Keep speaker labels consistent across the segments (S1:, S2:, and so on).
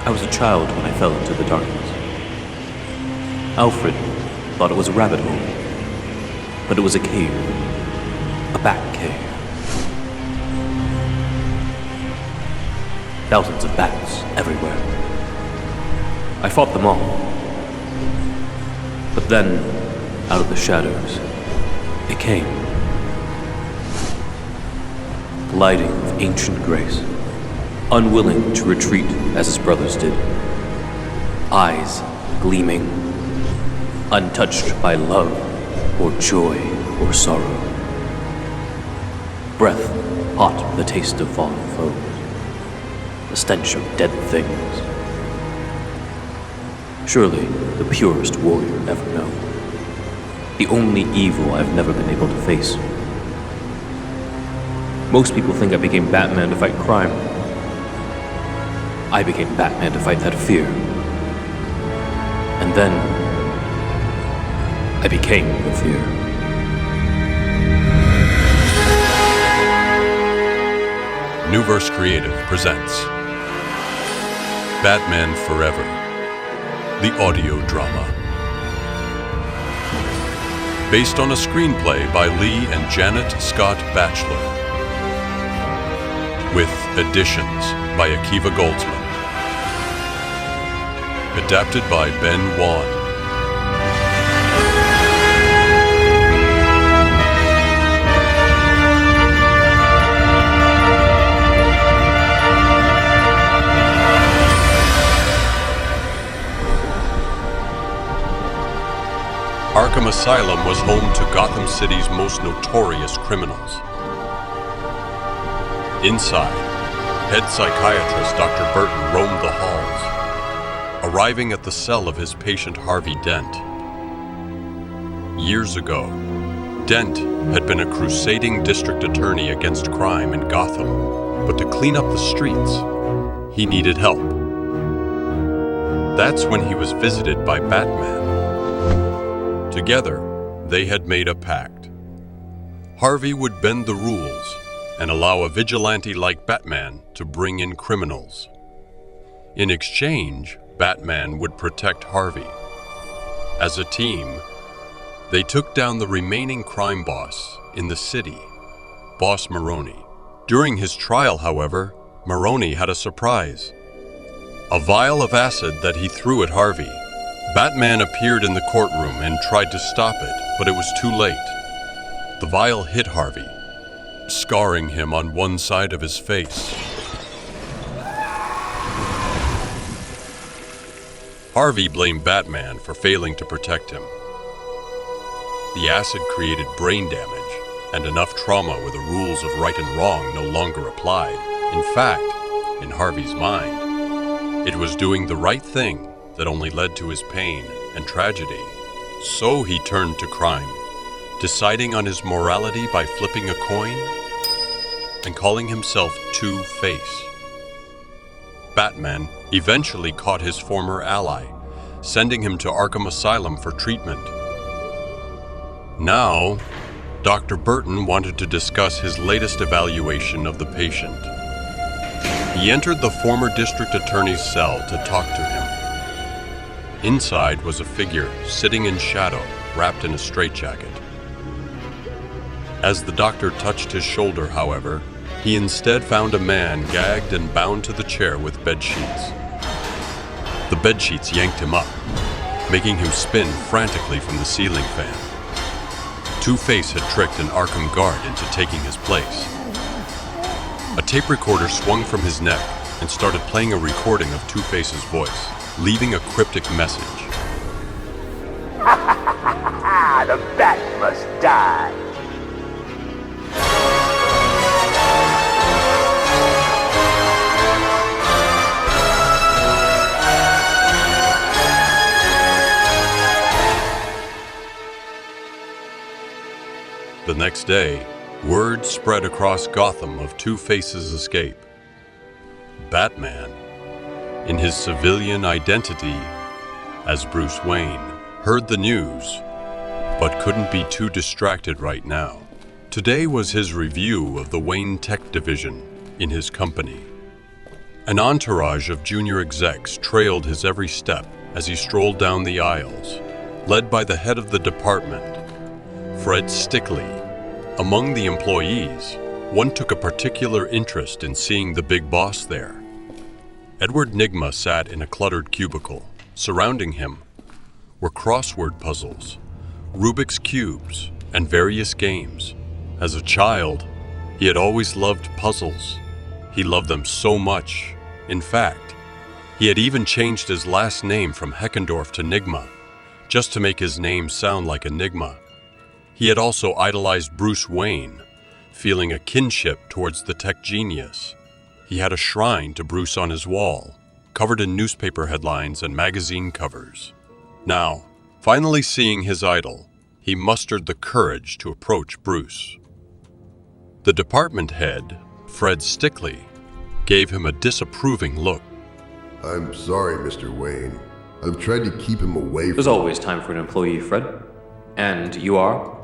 S1: I was a child when I fell into the darkness. Alfred thought it was a rabbit hole, but it was a cave, a bat cave. Thousands of bats everywhere. I fought them all. But then, out of the shadows, it came. Gliding with ancient grace, unwilling to retreat as his brothers did. Eyes gleaming, untouched by love or joy or sorrow. Breath hot with the taste of fallen foes, the stench of dead things. Surely the purest warrior ever known. The only evil I've never been able to face. Most people think I became Batman to fight crime. I became Batman to fight that fear. And then, I became the fear.
S2: Neuverse Creative presents Batman Forever, the audio drama. Based on a screenplay by Lee and Janet Scott Batchelor, with additions by Akiva Goldsman. Adapted by Ben Wan. Arkham Asylum was home to Gotham City's most notorious criminals. Inside, head psychiatrist Dr. Burton roamed the halls, arriving at the cell of his patient Harvey Dent. Years ago, Dent had been a crusading district attorney against crime in Gotham, but to clean up the streets, he needed help. That's when he was visited by Batman. Together, they had made a pact. Harvey would bend the rules and allow a vigilante like Batman to bring in criminals. In exchange, Batman would protect Harvey. As a team, they took down the remaining crime boss in the city, Boss Maroni. During his trial, however, Maroni had a surprise. A vial of acid that he threw at Harvey. Batman appeared in the courtroom and tried to stop it, but it was too late. The vial hit Harvey, scarring him on one side of his face. Harvey blamed Batman for failing to protect him. The acid created brain damage and enough trauma where the rules of right and wrong no longer applied. In fact, in Harvey's mind, it was doing the right thing that only led to his pain and tragedy. So he turned to crime, deciding on his morality by flipping a coin and calling himself Two-Face. Batman eventually caught his former ally, sending him to Arkham Asylum for treatment. Now, Dr. Burton wanted to discuss his latest evaluation of the patient. He entered the former district attorney's cell to talk to him. Inside was a figure sitting in shadow, wrapped in a straitjacket. As the doctor touched his shoulder, however, he instead found a man gagged and bound to the chair with bedsheets. The bedsheets yanked him up, making him spin frantically from the ceiling fan. Two-Face had tricked an Arkham guard into taking his place. A tape recorder swung from his neck and started playing a recording of Two-Face's voice, leaving a cryptic message.
S3: The bat must die.
S2: The next day, word spread across Gotham of Two-Face's escape. Batman, in his civilian identity as Bruce Wayne, heard the news, but couldn't be too distracted right now. Today was his review of the Wayne Tech division in his company. An entourage of junior execs trailed his every step as he strolled down the aisles, led by the head of the department, Fred Stickley. Among the employees, one took a particular interest in seeing the big boss there. Edward Nygma sat in a cluttered cubicle. Surrounding him were crossword puzzles, Rubik's cubes, and various games. As a child, he had always loved puzzles. He loved them so much. In fact, he had even changed his last name from Heckendorf to Nygma, just to make his name sound like Enigma. He had also idolized Bruce Wayne, feeling a kinship towards the tech genius. He had a shrine to Bruce on his wall, covered in newspaper headlines and magazine covers. Now, finally seeing his idol, he mustered the courage to approach Bruce. The department head, Fred Stickley, gave him a disapproving look.
S4: I'm sorry, Mr. Wayne. I've tried to keep him away from...
S1: There's always time for an employee, Fred. And you are?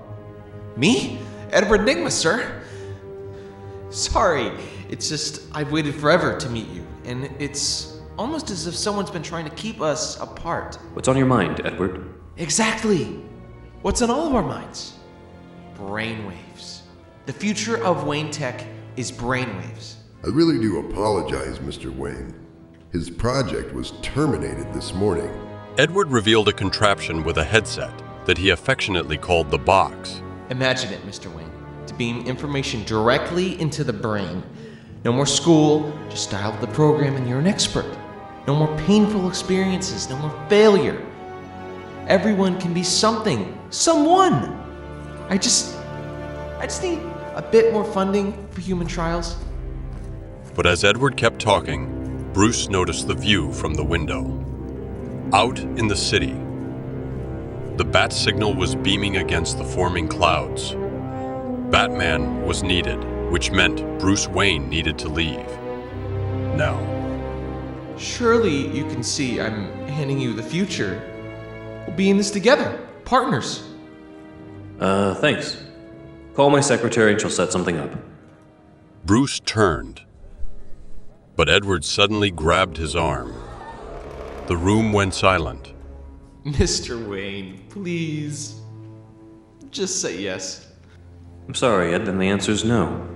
S5: Me? Edward Nygma, sir. Sorry, it's just I've waited forever to meet you, and it's almost as if someone's been trying to keep us apart.
S1: What's on your mind, Edward?
S5: Exactly. What's on all of our minds? Brainwaves. The future of Wayne Tech is brainwaves.
S4: I really do apologize, Mr. Wayne. His project was terminated this morning.
S2: Edward revealed a contraption with a headset that he affectionately called the box.
S5: Imagine it, Mr. Wayne. To beam information directly into the brain. No more school, just dial the program and you're an expert. No more painful experiences, no more failure. Everyone can be something, someone. I just need a bit more funding for human trials.
S2: But as Edward kept talking, Bruce noticed the view from the window. Out in the city, the bat signal was beaming against the forming clouds. Batman was needed, which meant Bruce Wayne needed to leave. Now.
S5: Surely you can see I'm handing you the future. We'll be in this together, partners.
S1: Thanks. Call my secretary and she'll set something up.
S2: Bruce turned, but Edward suddenly grabbed his arm. The room went silent.
S5: Mr. Wayne, please. Just say yes.
S1: I'm sorry, Ed, then the answer's no.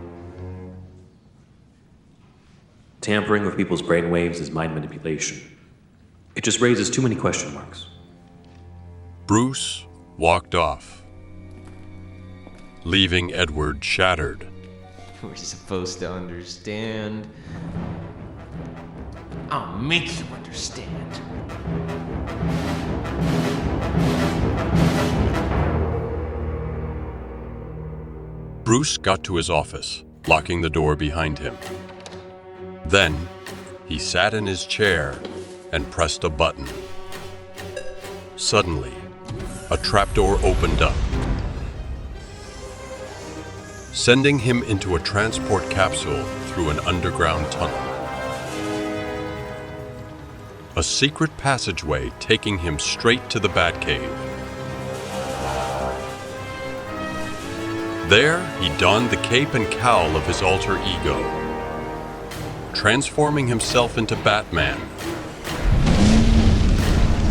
S1: Tampering with people's brainwaves is mind manipulation. It just raises too many question marks.
S2: Bruce walked off, leaving Edward shattered.
S5: We're supposed to understand. I'll make you understand.
S2: Bruce got to his office, locking the door behind him. Then, he sat in his chair and pressed a button. Suddenly, a trapdoor opened up, sending him into a transport capsule through an underground tunnel. A secret passageway taking him straight to the Batcave. There, he donned the cape and cowl of his alter ego, transforming himself into Batman.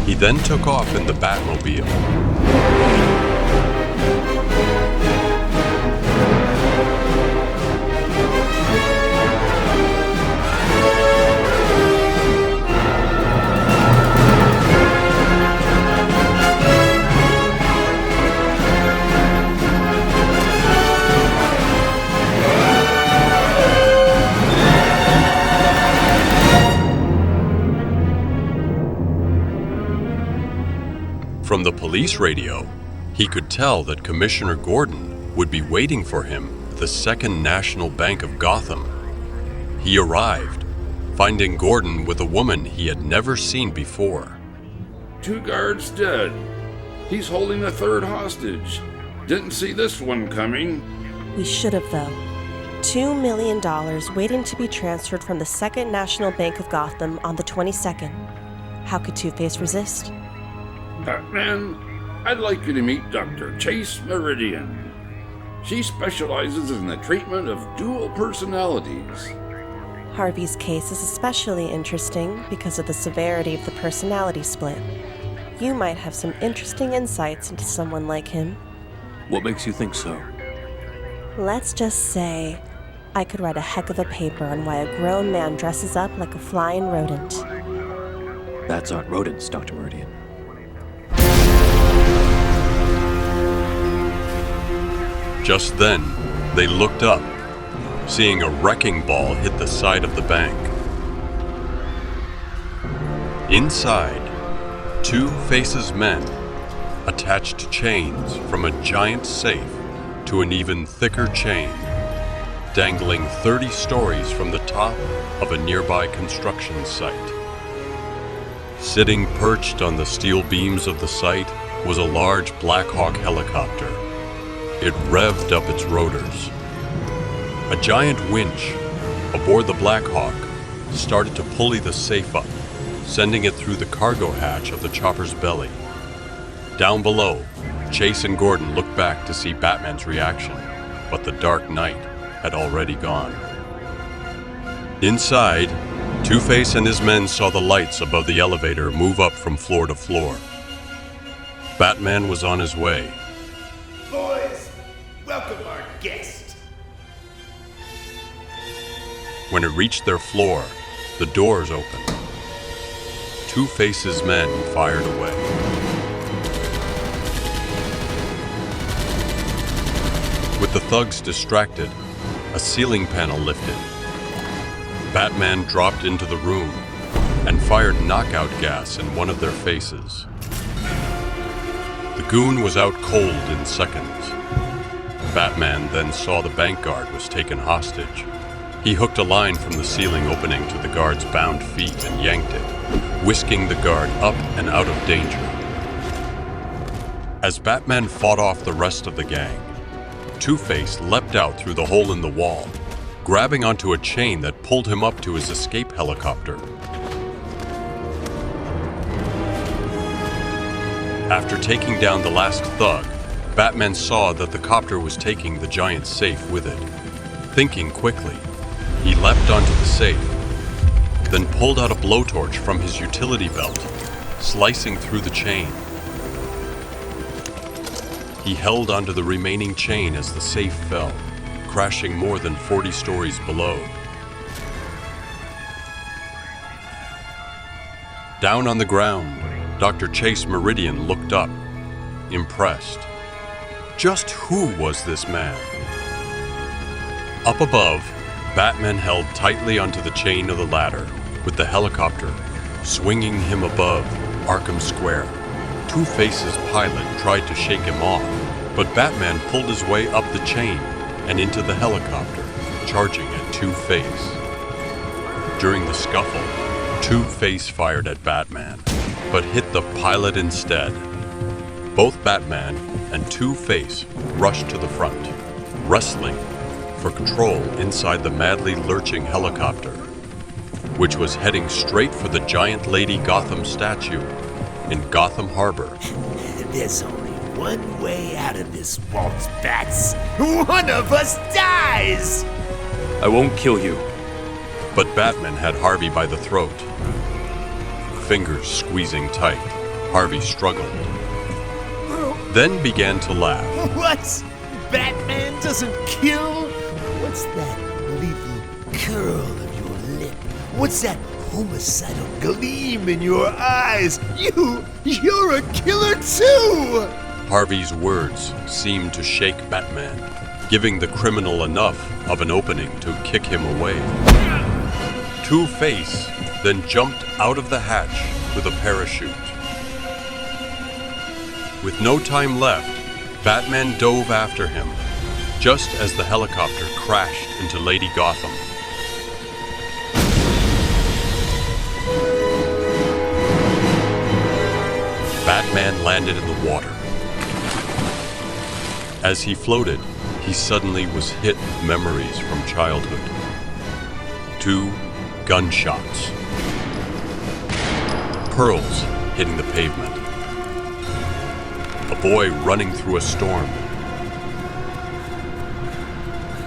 S2: He then took off in the Batmobile. From the police radio, he could tell that Commissioner Gordon would be waiting for him at the Second National Bank of Gotham. He arrived, finding Gordon with a woman he had never seen before.
S6: 2 guards dead. He's holding a 3rd hostage. Didn't see this one coming.
S7: We should have, though. $2 million waiting to be transferred from the Second National Bank of Gotham on the 22nd. How could Two-Face resist?
S6: Batman, I'd like you to meet Dr. Chase Meridian. She specializes in the treatment of dual personalities.
S7: Harvey's case is especially interesting because of the severity of the personality split. You might have some interesting insights into someone like him.
S1: What makes you think so?
S7: Let's just say I could write a heck of a paper on why a grown man dresses up like a flying rodent.
S1: Bats aren't rodents, Dr. Meridian.
S2: Just then, they looked up, seeing a wrecking ball hit the side of the bank. Inside, Two-Face's men attached chains from a giant safe to an even thicker chain, dangling 30 stories from the top of a nearby construction site. Sitting perched on the steel beams of the site was a large Black Hawk helicopter. It revved up its rotors. A giant winch aboard the Black Hawk started to pulley the safe up, sending it through the cargo hatch of the chopper's belly. Down below, Chase and Gordon looked back to see Batman's reaction, but the Dark Knight had already gone. Inside, Two-Face and his men saw the lights above the elevator move up from floor to floor. Batman was on his way.
S3: Boys, welcome our guest.
S2: When it reached their floor, the doors opened. Two-Face's men fired away. With the thugs distracted, a ceiling panel lifted. Batman dropped into the room and fired knockout gas in one of their faces. The goon was out cold in seconds. Batman then saw the bank guard was taken hostage. He hooked a line from the ceiling opening to the guard's bound feet and yanked it, whisking the guard up and out of danger. As Batman fought off the rest of the gang, Two-Face leapt out through the hole in the wall, grabbing onto a chain that pulled him up to his escape helicopter. After taking down the last thug, Batman saw that the copter was taking the giant safe with it. Thinking quickly, he leapt onto the safe, then pulled out a blowtorch from his utility belt, slicing through the chain. He held onto the remaining chain as the safe fell, crashing more than 40 stories below. Down on the ground, Dr. Chase Meridian looked up, impressed. Just who was this man? Up above, Batman held tightly onto the chain of the ladder, with the helicopter swinging him above Arkham Square. Two-Face's pilot tried to shake him off, but Batman pulled his way up the chain and into the helicopter, charging at Two-Face. During the scuffle, Two-Face fired at Batman, but hit the pilot instead. Both Batman and Two-Face rushed to the front, wrestling for control inside the madly lurching helicopter, which was heading straight for the giant Lady Gotham statue in Gotham Harbor.
S3: There's only one way out of this waltz, Bats. One of us dies!
S1: I won't kill you.
S2: But Batman had Harvey by the throat. Fingers squeezing tight, Harvey struggled, then began to laugh.
S3: What? Batman doesn't kill? What's that little curl of your lip? What's that homicidal gleam in your eyes? You're a killer too!
S2: Harvey's words seemed to shake Batman, giving the criminal enough of an opening to kick him away. Two-Face then jumped out of the hatch with a parachute. With no time left, Batman dove after him, just as the helicopter crashed into Lady Gotham. Batman landed in the water. As he floated, he suddenly was hit with memories from childhood. 2 gunshots. Pearls hitting the pavement. A boy running through a storm.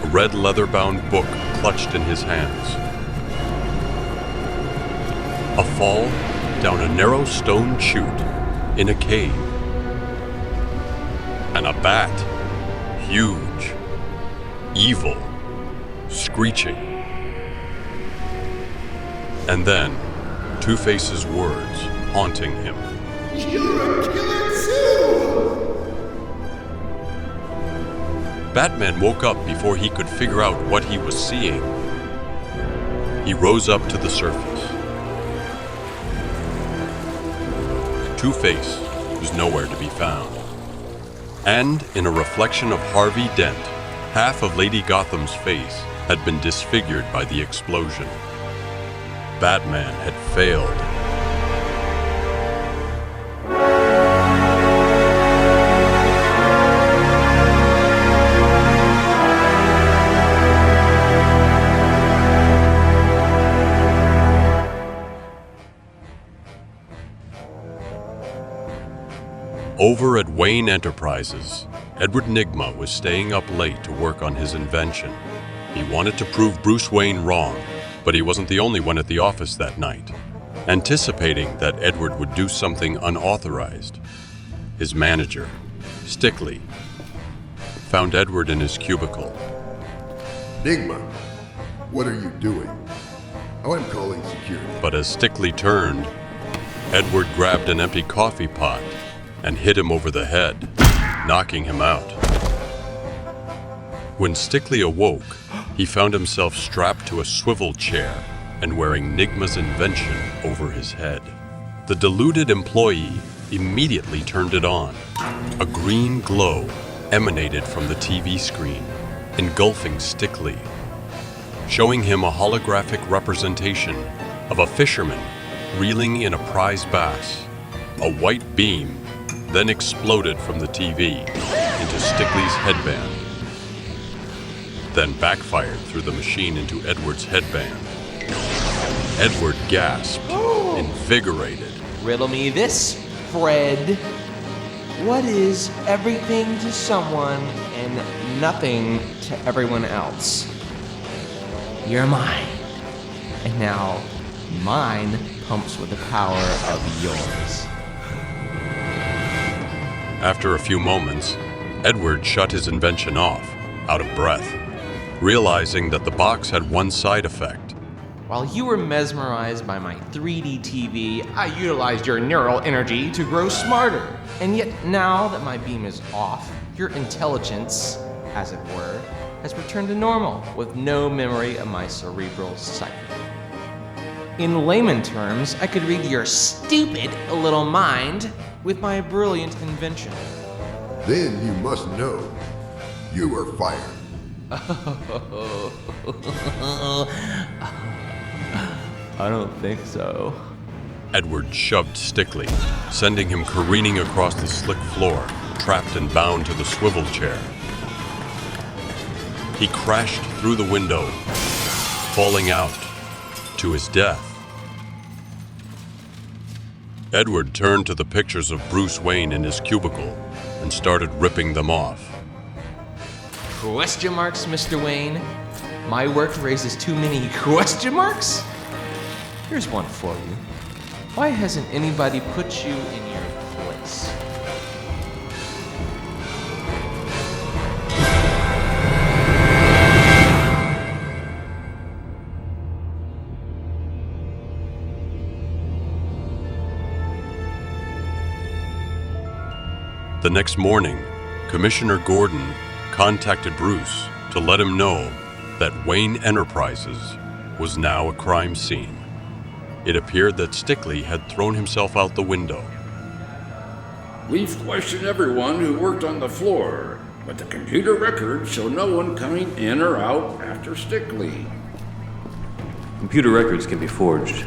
S2: A red leather-bound book clutched in his hands. A fall down a narrow stone chute in a cave. And a bat, huge, evil, screeching. And then, Two-Face's words haunting him.
S3: You're a killer too!
S2: Batman woke up before he could figure out what he was seeing. He rose up to the surface. Two-Face was nowhere to be found. And in a reflection of Harvey Dent, half of Lady Gotham's face had been disfigured by the explosion. Batman had failed. Over at Wayne Enterprises, Edward Nygma was staying up late to work on his invention. He wanted to prove Bruce Wayne wrong, but he wasn't the only one at the office that night. Anticipating that Edward would do something unauthorized, his manager, Stickley, found Edward in his cubicle.
S4: Nygma, what are you doing? Oh, I'm calling security.
S2: But as Stickley turned, Edward grabbed an empty coffee pot and hit him over the head, knocking him out. When Stickley awoke, he found himself strapped to a swivel chair and wearing Nygma's invention over his head. The deluded employee immediately turned it on. A green glow emanated from the TV screen, engulfing Stickley, showing him a holographic representation of a fisherman reeling in a prize bass. A white beam then exploded from the TV into Stickley's headband, then backfired through the machine into Edward's headband. Edward gasped, invigorated.
S5: Riddle me this, Fred. What is everything to someone and nothing to everyone else? You're mine. And now, mine pumps with the power of yours.
S2: After a few moments, Edward shut his invention off, out of breath, realizing that the box had one side effect.
S5: While you were mesmerized by my 3D TV, I utilized your neural energy to grow smarter. And yet now that my beam is off, your intelligence, as it were, has returned to normal with no memory of my cerebral psyche. In layman terms, I could read your stupid little mind with my brilliant invention.
S4: Then you must know you are fired.
S5: I don't think so.
S2: Edward shoved Stickley, sending him careening across the slick floor, trapped and bound to the swivel chair. He crashed through the window, falling out to his death. Edward turned to the pictures of Bruce Wayne in his cubicle and started ripping them off.
S5: Question marks, Mr. Wayne? My work raises too many question marks? Here's one for you. Why hasn't anybody put you in your place?
S2: The next morning, Commissioner Gordon contacted Bruce to let him know that Wayne Enterprises was now a crime scene. It appeared that Stickley had thrown himself out the window.
S6: We've questioned everyone who worked on the floor, but the computer records show no one coming in or out after Stickley.
S1: Computer records can be forged.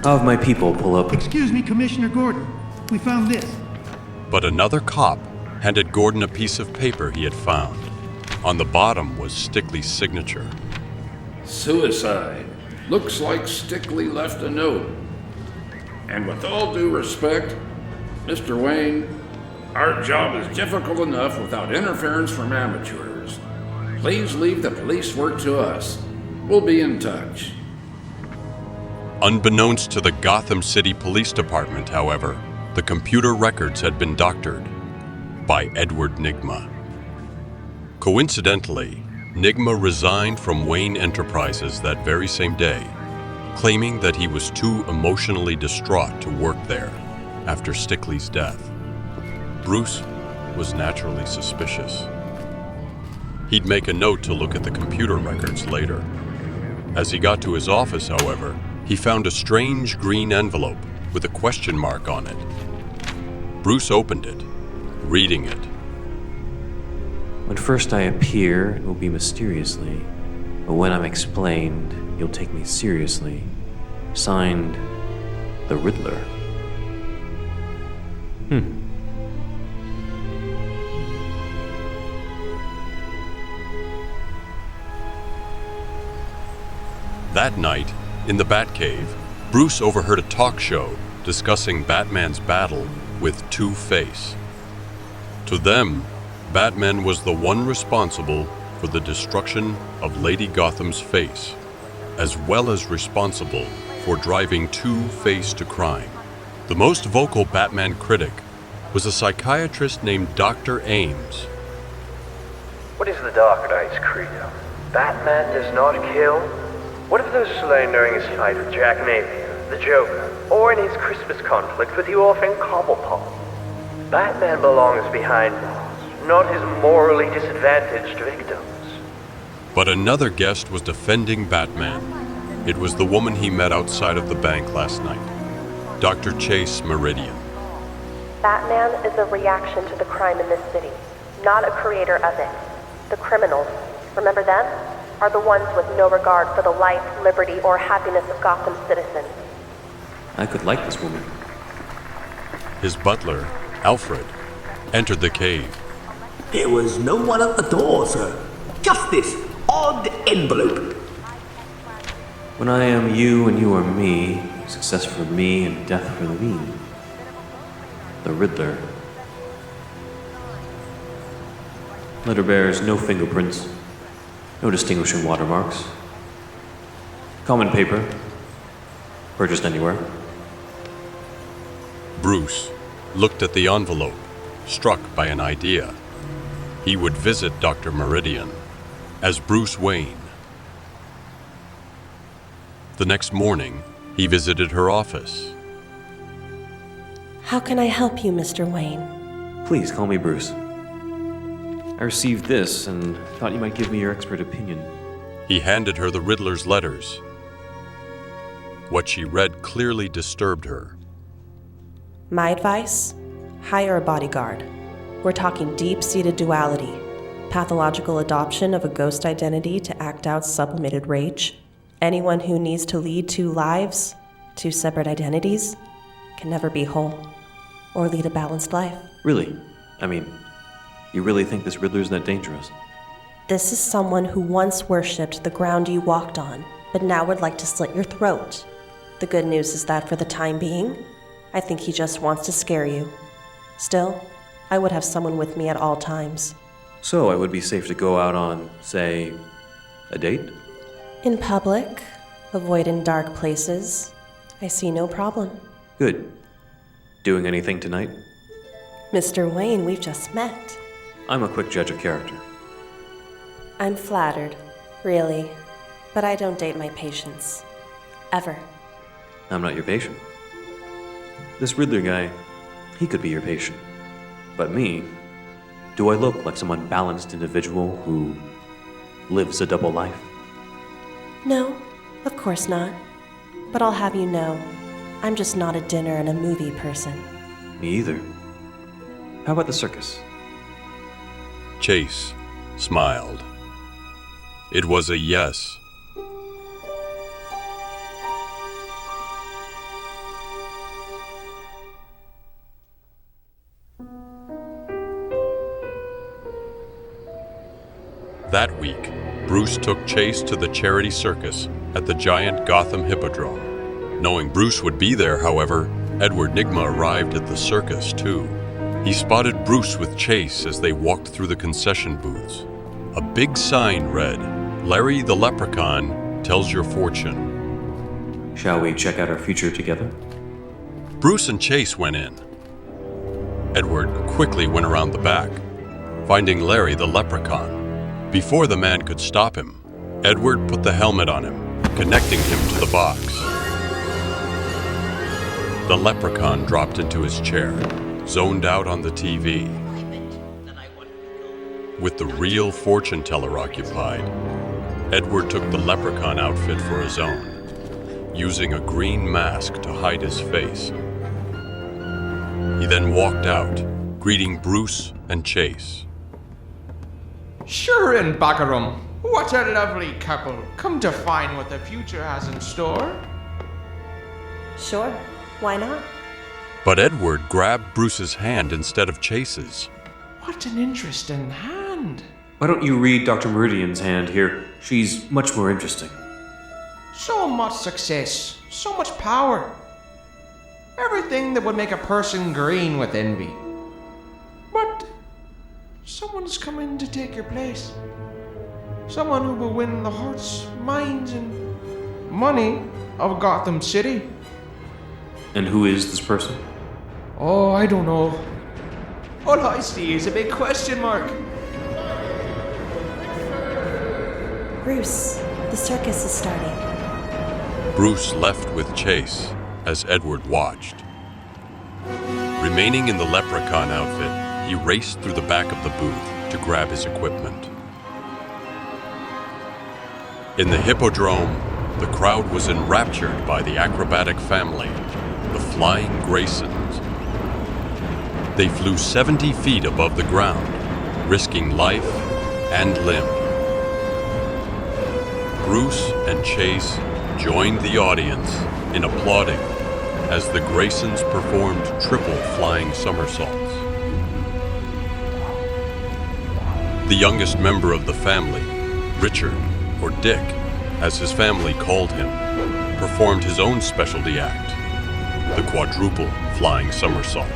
S1: I'll have my people pull up.
S8: Excuse me, Commissioner Gordon. We found this.
S2: But another cop handed Gordon a piece of paper he had found. On the bottom was Stickley's signature.
S6: Suicide. Looks like Stickley left a note. And with all due respect, Mr. Wayne, our job is difficult enough without interference from amateurs. Please leave the police work to us. We'll be in touch.
S2: Unbeknownst to the Gotham City Police Department, however, the computer records had been doctored by Edward Nygma. Coincidentally, Nygma resigned from Wayne Enterprises that very same day, claiming that he was too emotionally distraught to work there after Stickley's death. Bruce was naturally suspicious. He'd make a note to look at the computer records later. As he got to his office, however, he found a strange green envelope with a question mark on it. Bruce opened it, reading it.
S1: When first I appear, it will be mysteriously, but when I'm explained, you'll take me seriously. Signed, the Riddler.
S2: That night, in the Batcave, Bruce overheard a talk show discussing Batman's battle with Two-Face. To them, Batman was the one responsible for the destruction of Lady Gotham's face, as well as responsible for driving Two-Face to crime. The most vocal Batman critic was a psychiatrist named Dr. Ames.
S9: What is the Dark Knight's credo? Batman does not kill? What if those slain during his fight with Jack Napier, the Joker, or in his Christmas conflict with the orphan Cobblepot? Batman belongs behind bars, not his morally disadvantaged victims.
S2: But another guest was defending Batman. It was the woman he met outside of the bank last night, Dr. Chase Meridian.
S7: Batman is a reaction to the crime in this city, not a creator of it. The criminals, remember them? Are the ones with no regard for the life, liberty, or happiness of Gotham's citizens.
S1: I could like this woman.
S2: His butler, Alfred, entered the cave.
S10: There was no one at the door, sir. Just this odd envelope.
S1: When I am you and you are me, success for me and death for the mean. The Riddler. Letter bears no fingerprints, no distinguishing watermarks. Common paper, purchased anywhere.
S2: Bruce looked at the envelope, struck by an idea. He would visit Dr. Meridian as Bruce Wayne. The next morning, he visited her office.
S7: How can I help you, Mr. Wayne?
S1: Please call me Bruce. I received this and thought you might give me your expert opinion.
S2: He handed her the Riddler's letters. What she read clearly disturbed her.
S7: My advice? Hire a bodyguard. We're talking deep-seated duality, pathological adoption of a ghost identity to act out sublimated rage. Anyone who needs to lead two lives, two separate identities, can never be whole or lead a balanced life.
S1: Really? I mean, you really think this Riddler's that dangerous?
S7: This is someone who once worshipped the ground you walked on, but now would like to slit your throat. The good news is that for the time being, I think he just wants to scare you. Still, I would have someone with me at all times.
S1: So I would be safe to go out on, say, a date?
S7: In public, avoid in dark places. I see no problem.
S1: Good. Doing anything tonight?
S7: Mr. Wayne, we've just met.
S1: I'm a quick judge of character.
S7: I'm flattered, really, but I don't date my patients. Ever.
S1: I'm not your patient. This Riddler guy, he could be your patient. But me, do I look like some unbalanced individual who lives a double life?
S7: No, of course not. But I'll have you know, I'm just not a dinner and a movie person.
S1: Me either. How about the circus?
S2: Chase smiled. It was a yes. That week, Bruce took Chase to the charity circus at the giant Gotham Hippodrome. Knowing Bruce would be there, however, Edward Nygma arrived at the circus too. He spotted Bruce with Chase as they walked through the concession booths. A big sign read, "Larry the Leprechaun tells your fortune."
S1: Shall we check out our future together?
S2: Bruce and Chase went in. Edward quickly went around the back, finding Larry the leprechaun. Before the man could stop him, Edward put the helmet on him, connecting him to the box. The leprechaun dropped into his chair, zoned out on the TV. With the real fortune teller occupied, Edward took the leprechaun outfit for his own, using a green mask to hide his face. He then walked out, greeting Bruce and Chase.
S5: Sure and Baccarum, what a lovely couple. Come to find what the future has in store.
S7: Sure, why not?
S2: But Edward grabbed Bruce's hand instead of Chase's.
S5: What an interesting hand.
S1: Why don't you read Dr. Meridian's hand here? She's much more interesting.
S5: So much success, so much power. Everything that would make a person green with envy. But someone's coming to take your place. Someone who will win the hearts, minds, and money of Gotham City.
S1: And who is this person?
S5: Oh, I don't know. All I see is a big question mark.
S7: Bruce, the circus is starting.
S2: Bruce left with Chase as Edward watched. Remaining in the leprechaun outfit, he raced through the back of the booth to grab his equipment. In the Hippodrome, the crowd was enraptured by the acrobatic family, the Flying Graysons. They flew 70 feet above the ground, risking life and limb. Bruce and Chase joined the audience in applauding as the Graysons performed triple flying somersaults. The youngest member of the family, Richard, or Dick, as his family called him, performed his own specialty act, the quadruple flying somersault.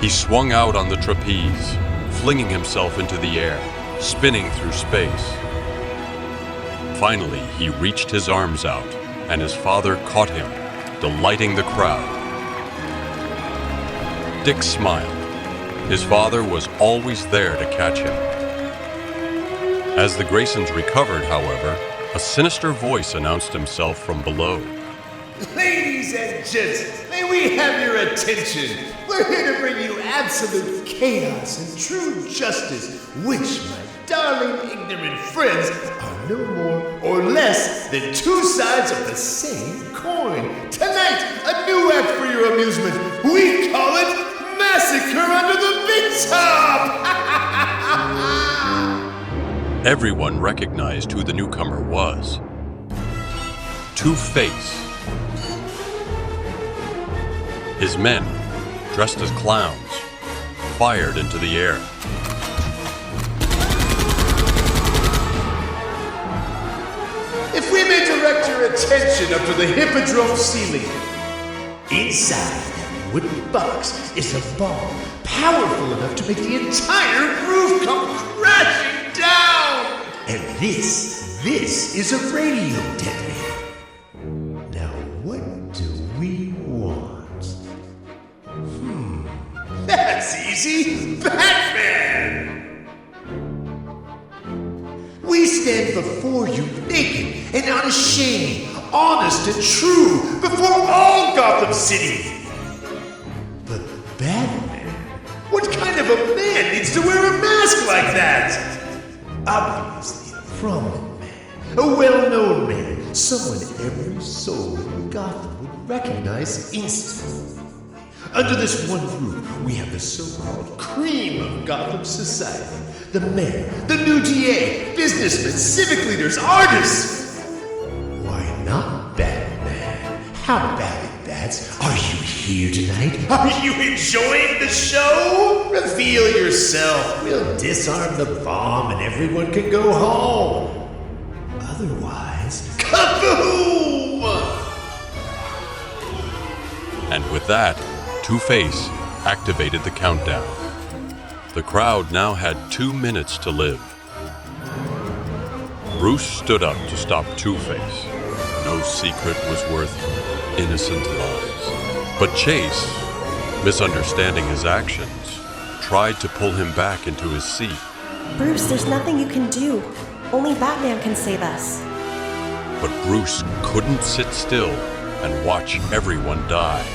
S2: He swung out on the trapeze, flinging himself into the air, spinning through space. Finally, he reached his arms out, and his father caught him, delighting the crowd. Dick smiled. His father was always there to catch him. As the Graysons recovered, however, a sinister voice announced himself from below.
S3: Ladies and gents, may we have your attention? We're here to bring you absolute chaos and true justice, which, my darling ignorant friends, are no more or less than two sides of the same coin. Tonight, a new act for your amusement. We call it Massacre Under the Big Top!
S2: Everyone recognized who the newcomer was. Two-Face. His men, dressed as clowns, fired into the air.
S3: If we may direct your attention up to the Hippodrome ceiling. Inside that wooden box is a bomb powerful enough to make the entire roof come crashing down! And this is a radio detonator. Now what do we want? That's easy! Batman! We stand before you naked and unashamed, honest and true, before all Gotham City. But Batman? What kind of a man needs to wear a mask like that? Obviously a prominent man, a well-known man, someone every soul in Gotham would recognize instantly. Under this one roof, we have the so-called cream of Gotham society. The mayor, the new DA, businessmen, civic leaders, artists. Why not Batman? How about it, Bats? Are you here tonight? Are you enjoying the show? Reveal yourself. We'll disarm the bomb and everyone can go home. Otherwise, kaboom!
S2: And with that, Two-Face activated the countdown. The crowd now had 2 minutes to live. Bruce stood up to stop Two-Face. no secret was worth innocent lives. But Chase, misunderstanding his actions, tried to pull him back into his seat.
S7: Bruce, there's nothing you can do. Only Batman can save us.
S2: But Bruce couldn't sit still and watch everyone die.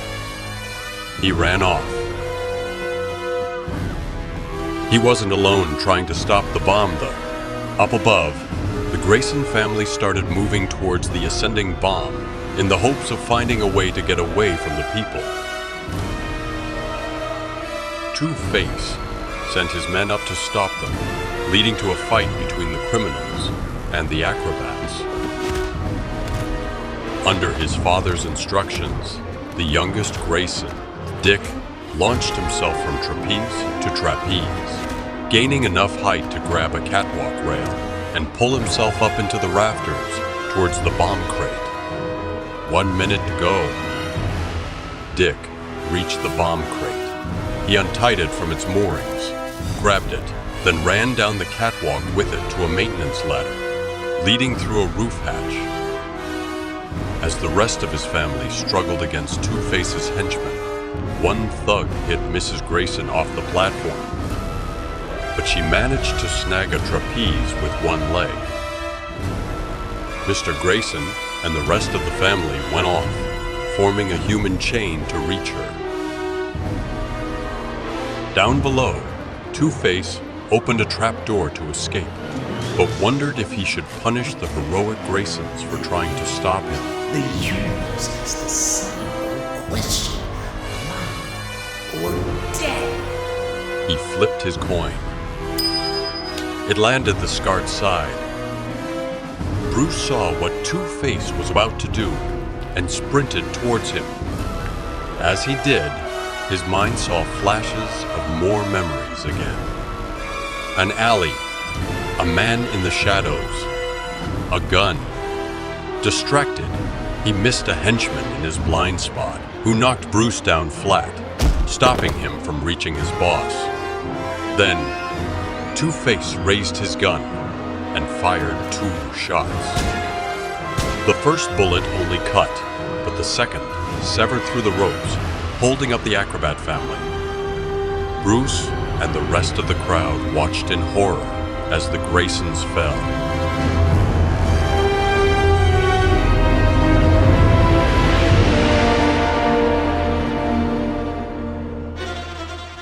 S2: He ran off. He wasn't alone trying to stop the bomb, though. Up above, the Grayson family started moving towards the ascending bomb in the hopes of finding a way to get away from the people. Two-Face sent his men up to stop them, leading to a fight between the criminals and the acrobats. Under his father's instructions, the youngest Grayson, Dick, launched himself from trapeze to trapeze, gaining enough height to grab a catwalk rail and pull himself up into the rafters towards the bomb crate. 1 minute to go. Dick reached the bomb crate. He untied it from its moorings, grabbed it, then ran down the catwalk with it to a maintenance ladder, leading through a roof hatch. As the rest of his family struggled against Two-Face's henchmen, one thug hit Mrs. Grayson off the platform, but she managed to snag a trapeze with one leg. Mr. Grayson and the rest of the family went off, forming a human chain to reach her. Down below, Two-Face opened a trapdoor to escape, but wondered if he should punish the heroic Graysons for trying to stop him.
S3: The universe is the same question, life or death.
S2: He flipped his coin. It landed the scarred side. Bruce saw what Two-Face was about to do and sprinted towards him. As he did, his mind saw flashes of more memories again. An alley, a man in the shadows, a gun. Distracted, he missed a henchman in his blind spot, who knocked Bruce down flat, stopping him from reaching his boss. Then, Two-Face raised his gun and fired 2 shots. The first bullet only cut, but the second severed through the ropes, holding up the acrobat family. Bruce and the rest of the crowd watched in horror as the Graysons fell.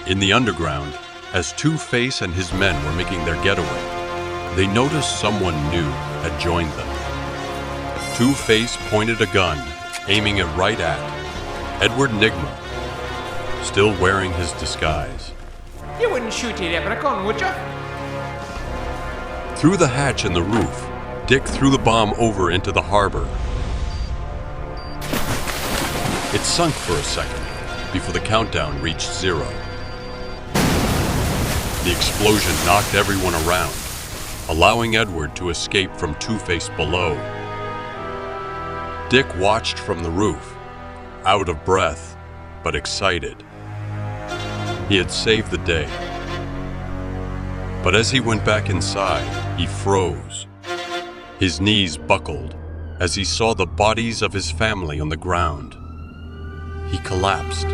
S2: In the underground, as Two-Face and his men were making their getaway, they noticed someone new had joined them. Two-Face pointed a gun, aiming it right at Edward Nygma, still wearing his disguise.
S11: You wouldn't shoot the leprechaun, would you?
S2: Through the hatch in the roof, Dick threw the bomb over into the harbor. It sunk for a second before the countdown reached 0. The explosion knocked everyone around, allowing Edward to escape from Two-Face below. Dick watched from the roof, out of breath, but excited. He had saved the day. But as he went back inside, he froze. His knees buckled as he saw the bodies of his family on the ground. He collapsed.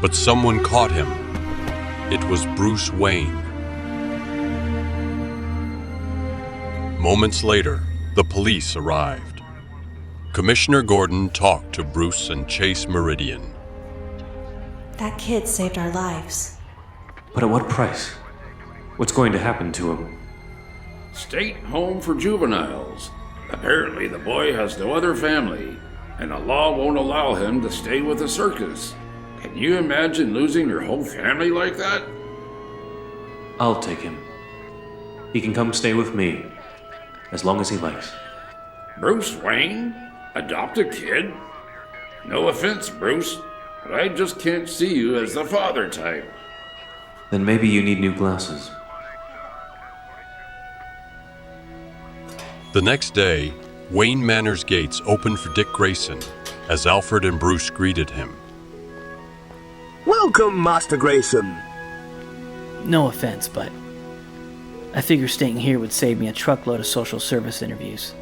S2: But someone caught him. It was Bruce Wayne. Moments later, the police arrived. Commissioner Gordon talked to Bruce and Chase Meridian.
S7: That kid saved our lives.
S1: But at what price? What's going to happen to him?
S6: State home for juveniles. Apparently the boy has no other family, and the law won't allow him to stay with the circus. Can you imagine losing your whole family like that?
S1: I'll take him. He can come stay with me, as long as he likes.
S6: Bruce Wayne? Adopt a kid? No offense, Bruce, but I just can't see you as the father type.
S1: Then maybe you need new glasses.
S2: The next day, Wayne Manor's gates opened for Dick Grayson as Alfred and Bruce greeted him.
S10: Welcome, Master Grayson.
S12: No offense, but I figure staying here would save me a truckload of social service interviews.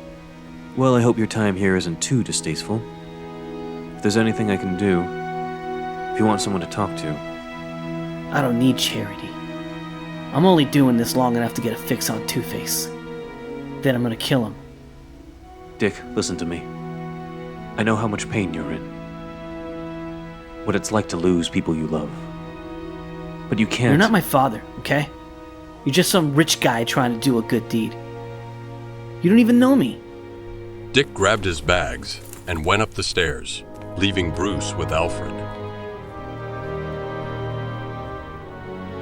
S1: Well, I hope your time here isn't too distasteful. If there's anything I can do, if you want someone to talk to...
S12: I don't need charity. I'm only doing this long enough to get a fix on Two-Face. Then I'm gonna kill him.
S1: Dick, listen to me. I know how much pain you're in. What it's like to lose people you love. But you can't...
S12: You're not my father, okay? You're just some rich guy trying to do a good deed. You don't even know me.
S2: Dick grabbed his bags and went up the stairs, leaving Bruce with Alfred.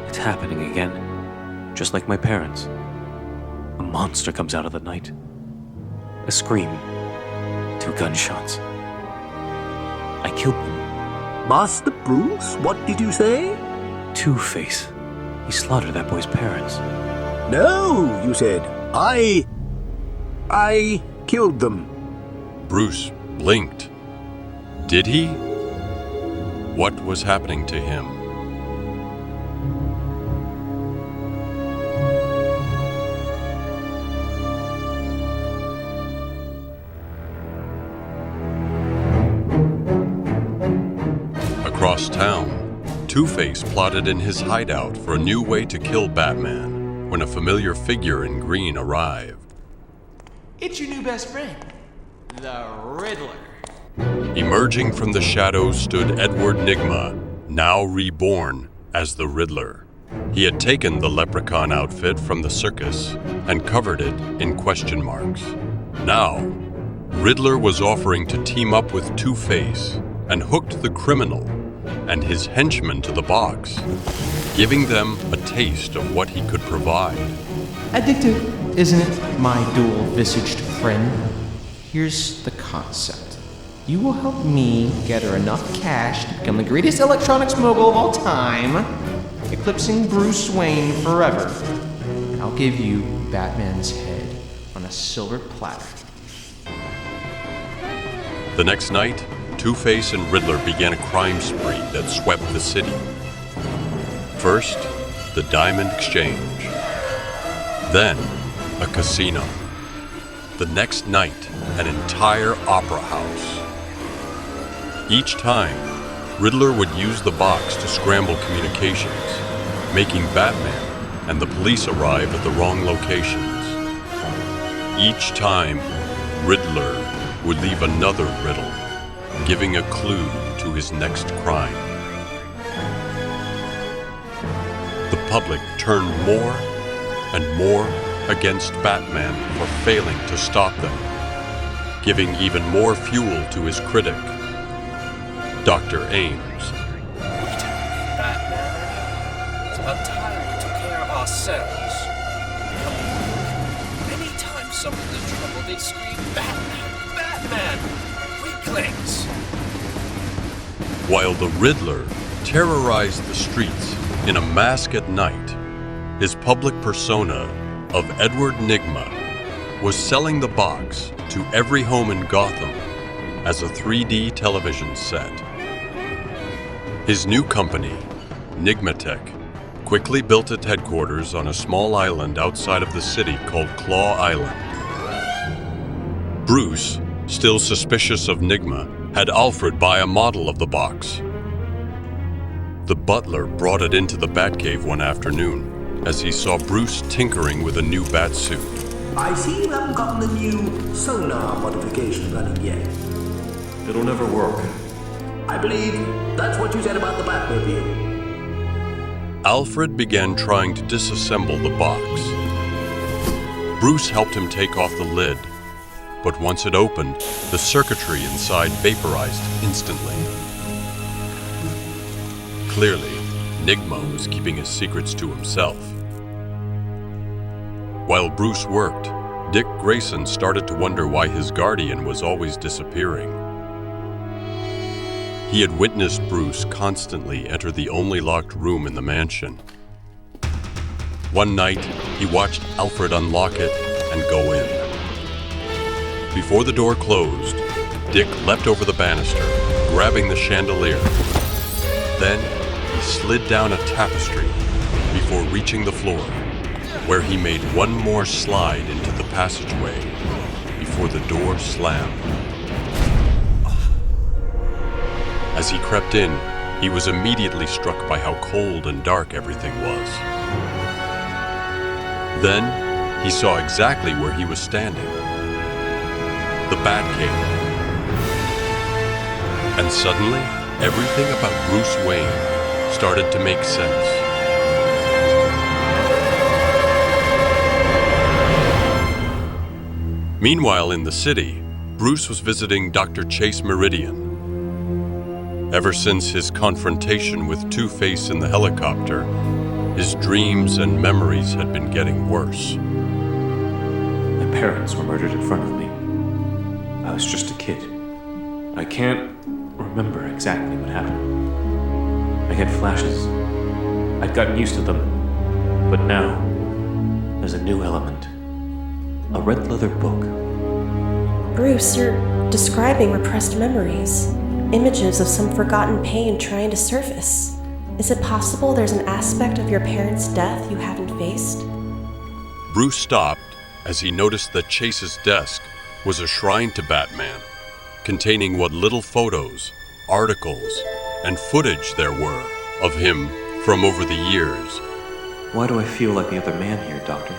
S1: It's happening again. Just like my parents. A monster comes out of the night. A scream. 2 gunshots. I killed them.
S10: Master Bruce, what did you say?
S1: Two-Face. He slaughtered that boy's parents.
S10: No, you said. I killed them.
S2: Bruce blinked. Did he? What was happening to him? Across town, Two-Face plotted in his hideout for a new way to kill Batman when a familiar figure in green arrived.
S11: It's your new best friend, the Riddler.
S2: Emerging from the shadows stood Edward Nygma, now reborn as the Riddler. He had taken the leprechaun outfit from the circus and covered it in question marks. Now, Riddler was offering to team up with Two-Face and hooked the criminal and his henchmen to the box, giving them a taste of what he could provide.
S5: Addictive, isn't it, my dual-visaged friend? Here's the concept. You will help me gather enough cash to become the greatest electronics mogul of all time, eclipsing Bruce Wayne forever. And I'll give you Batman's head on a silver platter.
S2: The next night, Two-Face and Riddler began a crime spree that swept the city. First, the Diamond Exchange. Then, a casino. The next night, an entire opera house. Each time, Riddler would use the box to scramble communications, making Batman and the police arrive at the wrong locations. Each time, Riddler would leave another riddle, giving a clue to his next crime. The public turned more and more against Batman for failing to stop them, giving even more fuel to his critic, Dr. Ames.
S13: Batman, it's about time we took care of ourselves. Anytime someone's in trouble, they scream, Batman, Batman! Weaklings!
S2: While the Riddler terrorized the streets in a mask at night, his public persona of Edward Nygma was selling the box to every home in Gotham as a 3D television set. His new company, Nygmatech, quickly built its headquarters on a small island outside of the city called Claw Island. Bruce, still suspicious of Nygma, had Alfred buy a model of the box. The butler brought it into the Batcave one afternoon as he saw Bruce tinkering with a new bat suit.
S10: I see you haven't gotten the new sonar modification running yet.
S14: It'll never work.
S10: I believe that's what you said about the Batmobile.
S2: Alfred began trying to disassemble the box. Bruce helped him take off the lid, but once it opened, the circuitry inside vaporized instantly. Clearly, Nygma was keeping his secrets to himself. While Bruce worked, Dick Grayson started to wonder why his guardian was always disappearing. He had witnessed Bruce constantly enter the only locked room in the mansion. One night, he watched Alfred unlock it and go in. Before the door closed, Dick leapt over the banister, grabbing the chandelier. Then, he slid down a tapestry before reaching the floor, where he made one more slide into the passageway before the door slammed. As he crept in, he was immediately struck by how cold and dark everything was. Then, he saw exactly where he was standing. The Batcave. And suddenly, everything about Bruce Wayne started to make sense. Meanwhile, in the city, Bruce was visiting Dr. Chase Meridian. Ever since his confrontation with Two-Face in the helicopter, his dreams and memories had been getting worse.
S14: My parents were murdered in front of me. I was just a kid. I can't remember exactly what happened. I had flashes. I'd gotten used to them. But now, there's a new element. A red leather book.
S7: Bruce, you're describing repressed memories. Images of some forgotten pain trying to surface. Is it possible there's an aspect of your parents' death you haven't faced?
S2: Bruce stopped as he noticed that Chase's desk was a shrine to Batman, containing what little photos, articles, and footage there were of him from over the years.
S14: Why do I feel like the other man here, Doctor?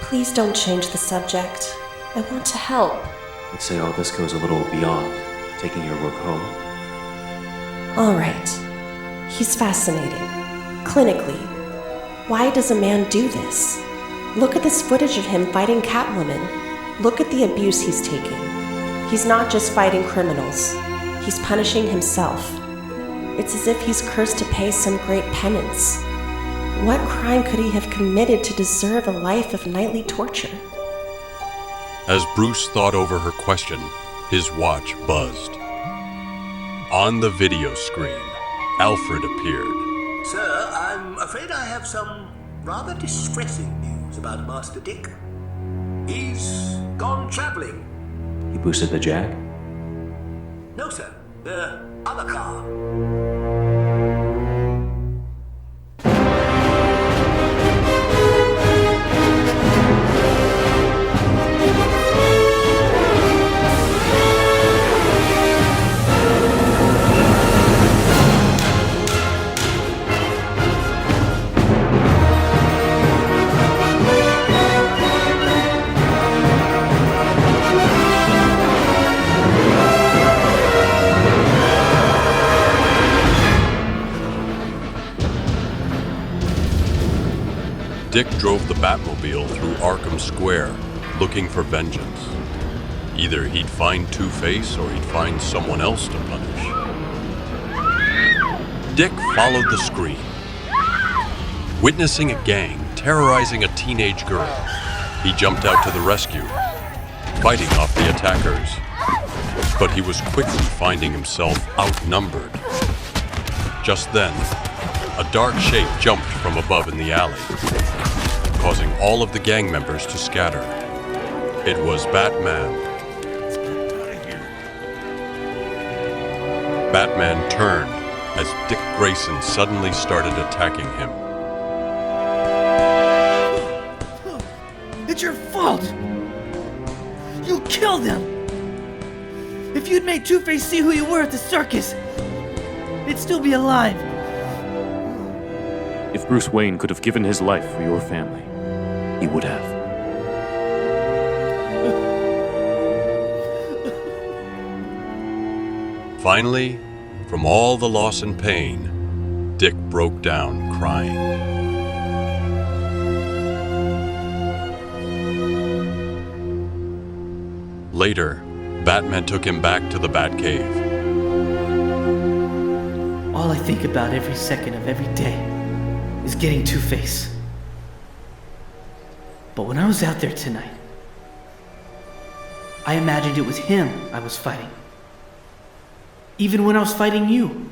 S7: Please don't change the subject. I want to help.
S14: I'd say all this goes a little beyond taking your work home.
S7: All right. He's fascinating. Clinically. Why does a man do this? Look at this footage of him fighting Catwoman. Look at the abuse he's taking. He's not just fighting criminals. He's punishing himself. It's as if he's cursed to pay some great penance. What crime could he have committed to deserve a life of nightly torture?
S2: As Bruce thought over her question, his watch buzzed. On the video screen, Alfred appeared.
S10: Sir, I'm afraid I have some rather distressing news about Master Dick. He's gone traveling.
S14: He boosted the Jag?
S10: No, sir. The other car.
S2: Dick drove the Batmobile through Arkham Square, looking for vengeance. Either he'd find Two-Face or he'd find someone else to punish. Dick followed the screen. Witnessing a gang terrorizing a teenage girl, he jumped out to the rescue, fighting off the attackers. But he was quickly finding himself outnumbered. Just then, a dark shape jumped from above in the alley, causing all of the gang members to scatter. It was Batman. Batman turned as Dick Grayson suddenly started attacking him.
S8: It's your fault! You killed him! If you'd made Two-Face see who you were at the circus, he'd still be alive.
S14: If Bruce Wayne could have given his life for your family, he would have.
S2: Finally, from all the loss and pain, Dick broke down crying. Later, Batman took him back to the Batcave.
S12: All I think about every second of every day is getting Two-Face. But when I was out there tonight, I imagined it was him I was fighting. Even when I was fighting you.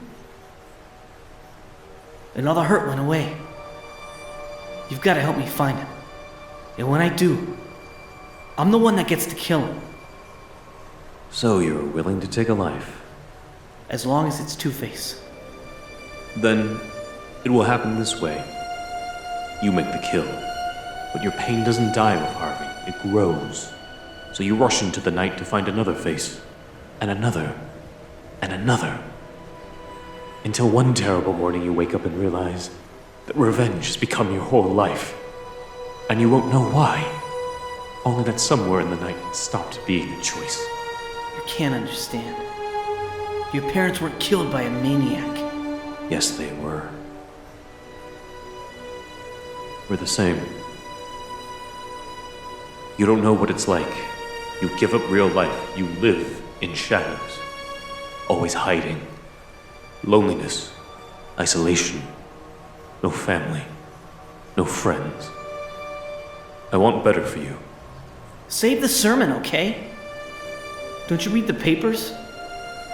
S12: And all the hurt went away. You've got to help me find him. And when I do, I'm the one that gets to kill him.
S14: So you're willing to take a life?
S12: As long as it's Two-Face.
S14: Then it will happen this way. You make the kill, but your pain doesn't die with Harvey. It grows. So you rush into the night to find another face, and another, and another. Until one terrible morning you wake up and realize that revenge has become your whole life. And you won't know why. Only that somewhere in the night it stopped being a choice.
S12: You can't understand. Your parents weren't killed by a maniac.
S14: Yes, they were. We're the same. You don't know what it's like. You give up real life. You live in shadows. Always hiding. Loneliness. Isolation. No family. No friends. I want better for you.
S12: Save the sermon, okay? Don't you read the papers?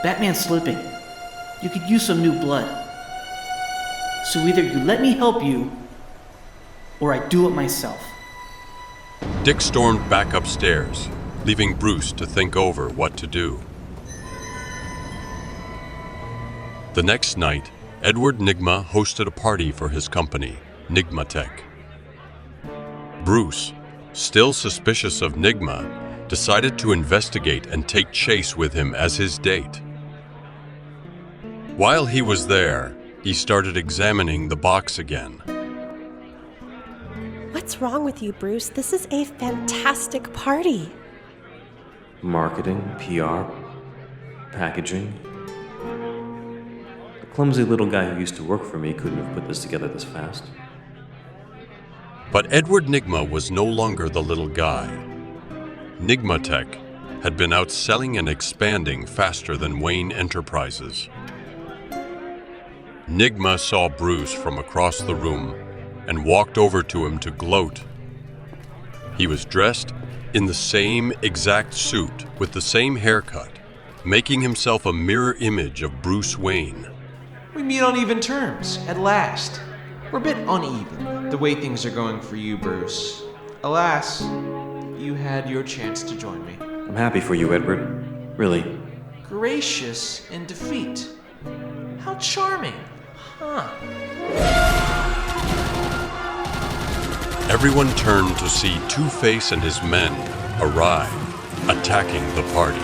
S12: Batman's slipping. You could use some new blood. So either you let me help you, or I do it myself.
S2: Dick stormed back upstairs, leaving Bruce to think over what to do. The next night, Edward Nygma hosted a party for his company, Nygmatech. Bruce, still suspicious of Nygma, decided to investigate and take Chase with him as his date. While he was there, he started examining the box again.
S7: What's wrong with you, Bruce? This is a fantastic party.
S14: Marketing, PR, packaging. The clumsy little guy who used to work for me couldn't have put this together this fast.
S2: But Edward Nygma was no longer the little guy. Nygmatech had been outselling and expanding faster than Wayne Enterprises. Nygma saw Bruce from across the room and walked over to him to gloat. He was dressed in the same exact suit with the same haircut, making himself a mirror image of Bruce Wayne.
S5: We meet on even terms, at last. We're a bit uneven, the way things are going for you, Bruce. Alas, you had your chance to join me.
S14: I'm happy for you, Edward. Really.
S5: Gracious in defeat. How charming. Huh.
S2: Everyone turned to see Two-Face and his men arrive, attacking the party.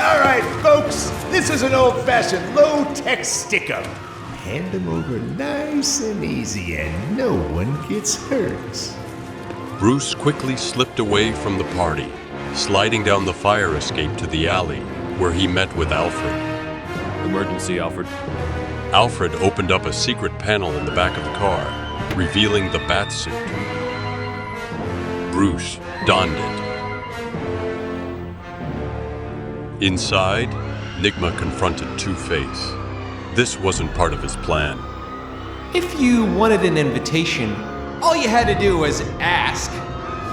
S3: All right, folks, this is an old-fashioned low-tech stick-up. Hand them over nice and easy, and no one gets hurt.
S2: Bruce quickly slipped away from the party, sliding down the fire escape to the alley, where he met with Alfred.
S1: Emergency, Alfred.
S2: Alfred opened up a secret panel in the back of the car, revealing the bat suit. Bruce donned it. Inside, Nygma confronted Two-Face. This wasn't part of his plan.
S5: If you wanted an invitation, all you had to do was ask.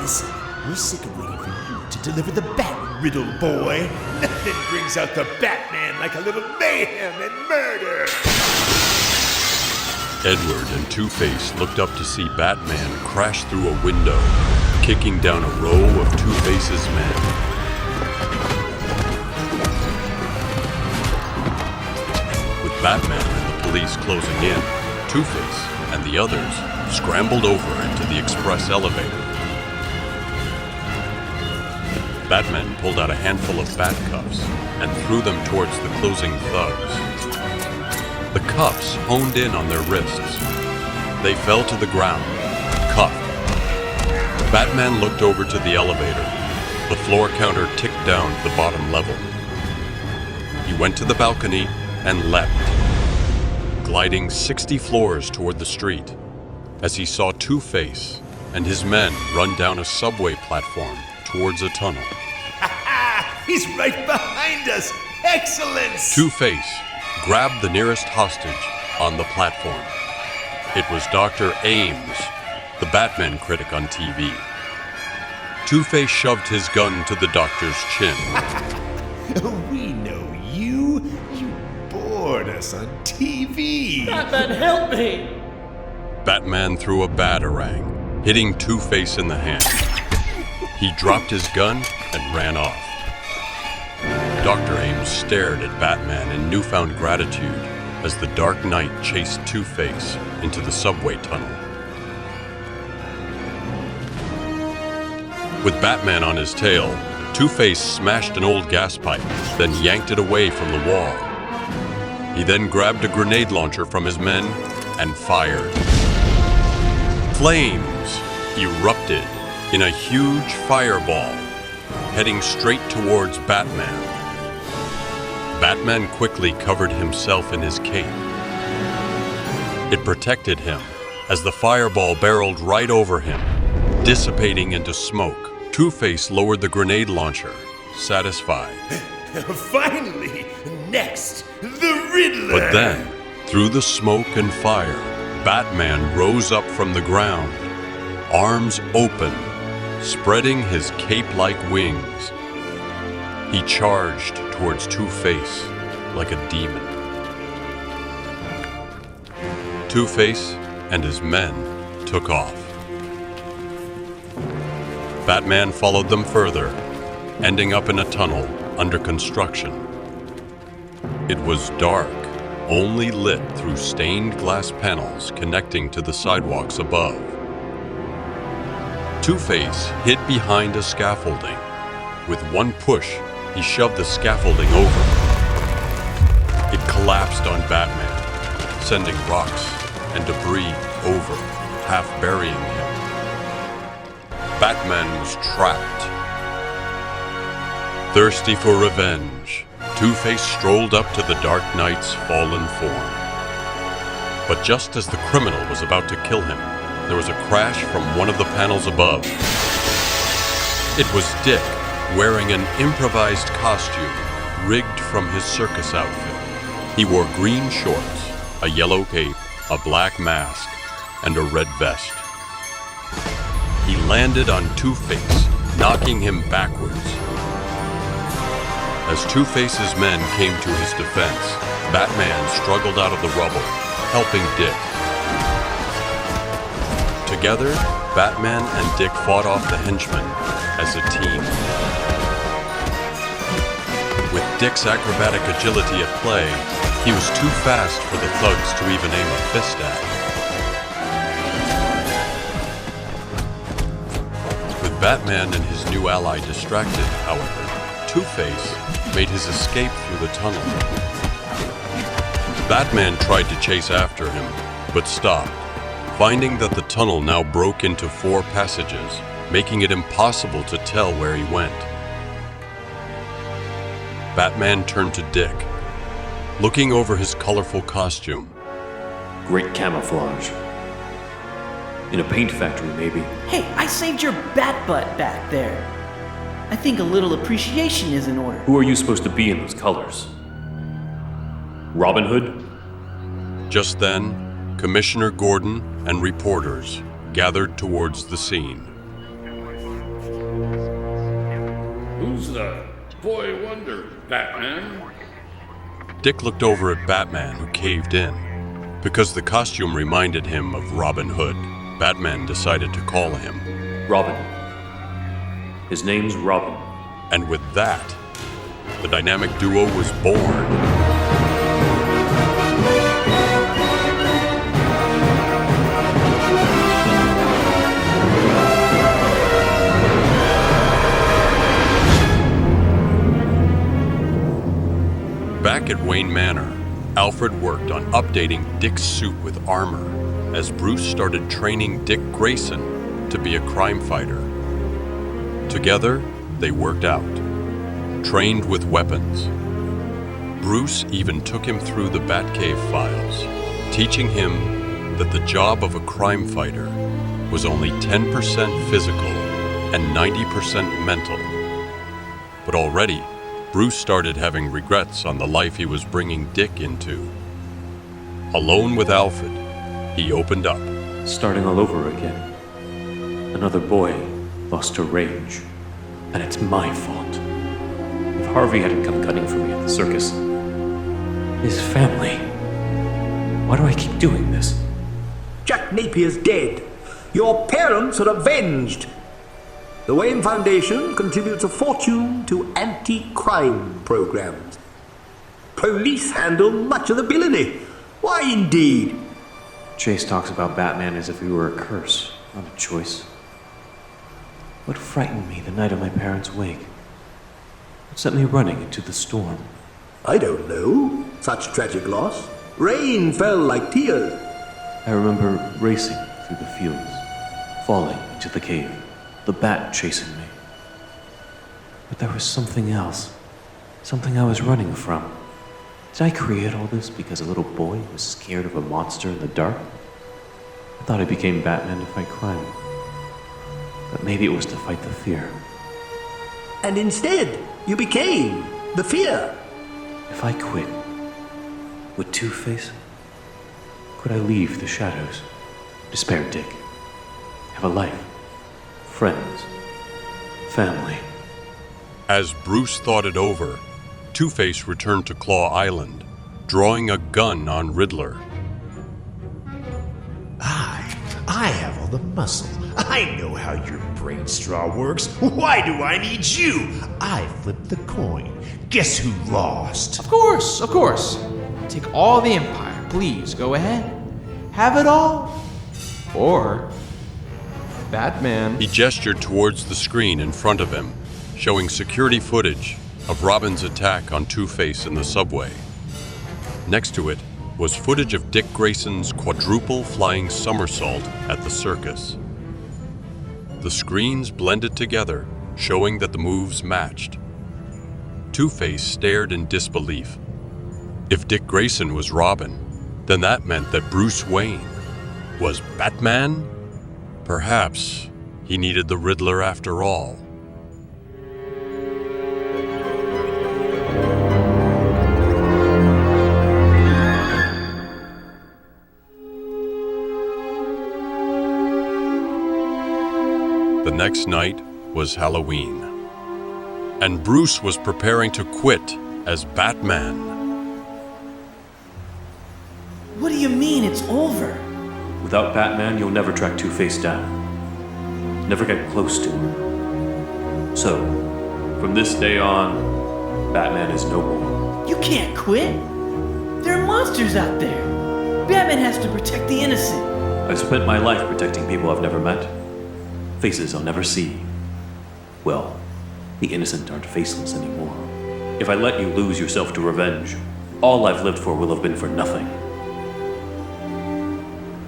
S3: Listen, we're sick of waiting for you to deliver the bat riddle, boy. Nothing brings out the Batman like a little mayhem and murder.
S2: Edward and Two-Face looked up to see Batman crash through a window, kicking down a row of Two-Face's men. With Batman and the police closing in, Two-Face and the others scrambled over into the express elevator. Batman pulled out a handful of bat cuffs and threw them towards the closing thugs. The cuffs honed in on their wrists. They fell to the ground, cuffed. Batman looked over to the elevator. The floor counter ticked down to the bottom level. He went to the balcony and leapt, gliding 60 floors toward the street, as he saw Two-Face and his men run down a subway platform towards a tunnel.
S3: He's right behind us! Excellence!
S2: Two-Face grabbed the nearest hostage on the platform. It was Dr. Ames, the Batman critic on TV. Two-Face shoved his gun to the doctor's chin.
S3: We know you. You bored us on TV.
S8: Batman, help me!
S2: Batman threw a batarang, hitting Two-Face in the hand. He dropped his gun and ran off. Dr. Ames stared at Batman in newfound gratitude as the Dark Knight chased Two-Face into the subway tunnel. With Batman on his tail, Two-Face smashed an old gas pipe, then yanked it away from the wall. He then grabbed a grenade launcher from his men and fired. Flames erupted in a huge fireball, heading straight towards Batman. Batman quickly covered himself in his cape. It protected him as the fireball barreled right over him, dissipating into smoke. Two-Face lowered the grenade launcher, satisfied.
S3: Finally! Next, the Riddler!
S2: But then, through the smoke and fire, Batman rose up from the ground, arms open, spreading his cape-like wings. He charged towards Two-Face like a demon. Two-Face and his men took off. Batman followed them further, ending up in a tunnel under construction. It was dark, only lit through stained glass panels connecting to the sidewalks above. Two-Face hid behind a scaffolding. With one push, he shoved the scaffolding over. It collapsed on Batman, sending rocks and debris over, half burying him. Batman was trapped. Thirsty for revenge, Two-Face strolled up to the Dark Knight's fallen form. But just as the criminal was about to kill him, there was a crash from one of the panels above. It was Dick, wearing an improvised costume rigged from his circus outfit. He wore green shorts, a yellow cape, a black mask, and a red vest. He landed on Two-Face, knocking him backwards. As Two-Face's men came to his defense, Batman struggled out of the rubble, helping Dick. Together, Batman and Dick fought off the henchmen as a team. With Dick's acrobatic agility at play, he was too fast for the thugs to even aim a fist at. With Batman and his new ally distracted, however, Two-Face made his escape through the tunnel. Batman tried to chase after him, but stopped, finding that the tunnel now broke into 4 passages, making it impossible to tell where he went. Batman turned to Dick, looking over his colorful costume.
S14: Great camouflage. In a paint factory, maybe.
S12: Hey, I saved your bat butt back there. I think a little appreciation is in order.
S14: Who are you supposed to be in those colors? Robin Hood?
S2: Just then, Commissioner Gordon and reporters gathered towards the scene.
S6: Who's the boy wonder, Batman?
S2: Dick looked over at Batman, who caved in. Because the costume reminded him of Robin Hood, Batman decided to call him
S14: Robin. His name's Robin.
S2: And with that, the dynamic duo was born. Back at Wayne Manor, Alfred worked on updating Dick's suit with armor as Bruce started training Dick Grayson to be a crime fighter. Together, they worked out, trained with weapons. Bruce even took him through the Batcave files, teaching him that the job of a crime fighter was only 10% physical and 90% mental. But already, Bruce started having regrets on the life he was bringing Dick into. Alone with Alfred, he opened up.
S14: Starting all over again. Another boy lost to rage. And it's my fault. If Harvey hadn't come gunning for me at the circus, his family. Why do I keep doing this?
S10: Jack Napier's dead. Your parents are avenged. The Wayne Foundation contributes a fortune to anti-crime programs. Police handle much of the villainy. Why, indeed?
S14: Chase talks about Batman as if he were a curse, not a choice. What frightened me the night of my parents' wake? sent me running into the storm?
S10: I don't know. Such tragic loss. Rain fell like tears.
S14: I remember racing through the fields, falling into the cave, the bat chasing me. But there was something else, something I was running from. Did I create all this because a little boy was scared of a monster in the dark? I thought I became Batman to fight crime. But maybe it was to fight the fear.
S10: And instead, you became the fear.
S14: If I quit, would Two-Face? Could I leave the shadows, despair Dick, have a life, friends, family?
S2: As Bruce thought it over, Two-Face returned to Claw Island, drawing a gun on Riddler.
S3: I have all the muscle. I know how your brain straw works. Why do I need you? I flipped the coin. Guess who lost?
S11: Of course. Take all the Empire. Please, go ahead. Have it all. Or Batman.
S2: He gestured towards the screen in front of him, showing security footage of Robin's attack on Two-Face in the subway. Next to it was footage of Dick Grayson's quadruple flying somersault at the circus. The screens blended together, showing that the moves matched. Two-Face stared in disbelief. If Dick Grayson was Robin, then that meant that Bruce Wayne was Batman? Perhaps he needed the Riddler after all. The next night was Halloween, and Bruce was preparing to quit as Batman.
S12: What do you mean it's over?
S14: Without Batman, you'll never track Two-Face down. Never get close to him. So, from this day on, Batman is no more.
S12: You can't quit. There are monsters out there. Batman has to protect the innocent.
S14: I've spent my life protecting people I've never met. Faces I'll never see. Well, the innocent aren't faceless anymore. If I let you lose yourself to revenge, all I've lived for will have been for nothing.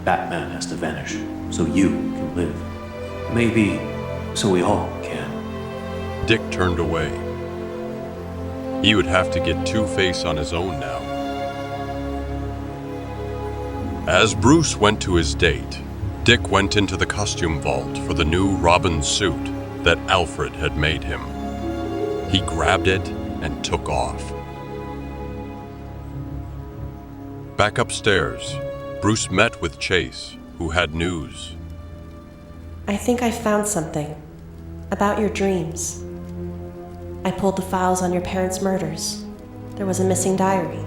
S14: Batman has to vanish, so you can live. Maybe, so we all can.
S2: Dick turned away. He would have to get Two-Face on his own now. As Bruce went to his date, Dick went into the costume vault for the new Robin suit that Alfred had made him. He grabbed it and took off. Back upstairs, Bruce met with Chase, who had news.
S7: I think I found something about your dreams. I pulled the files on your parents' murders. There was a missing diary.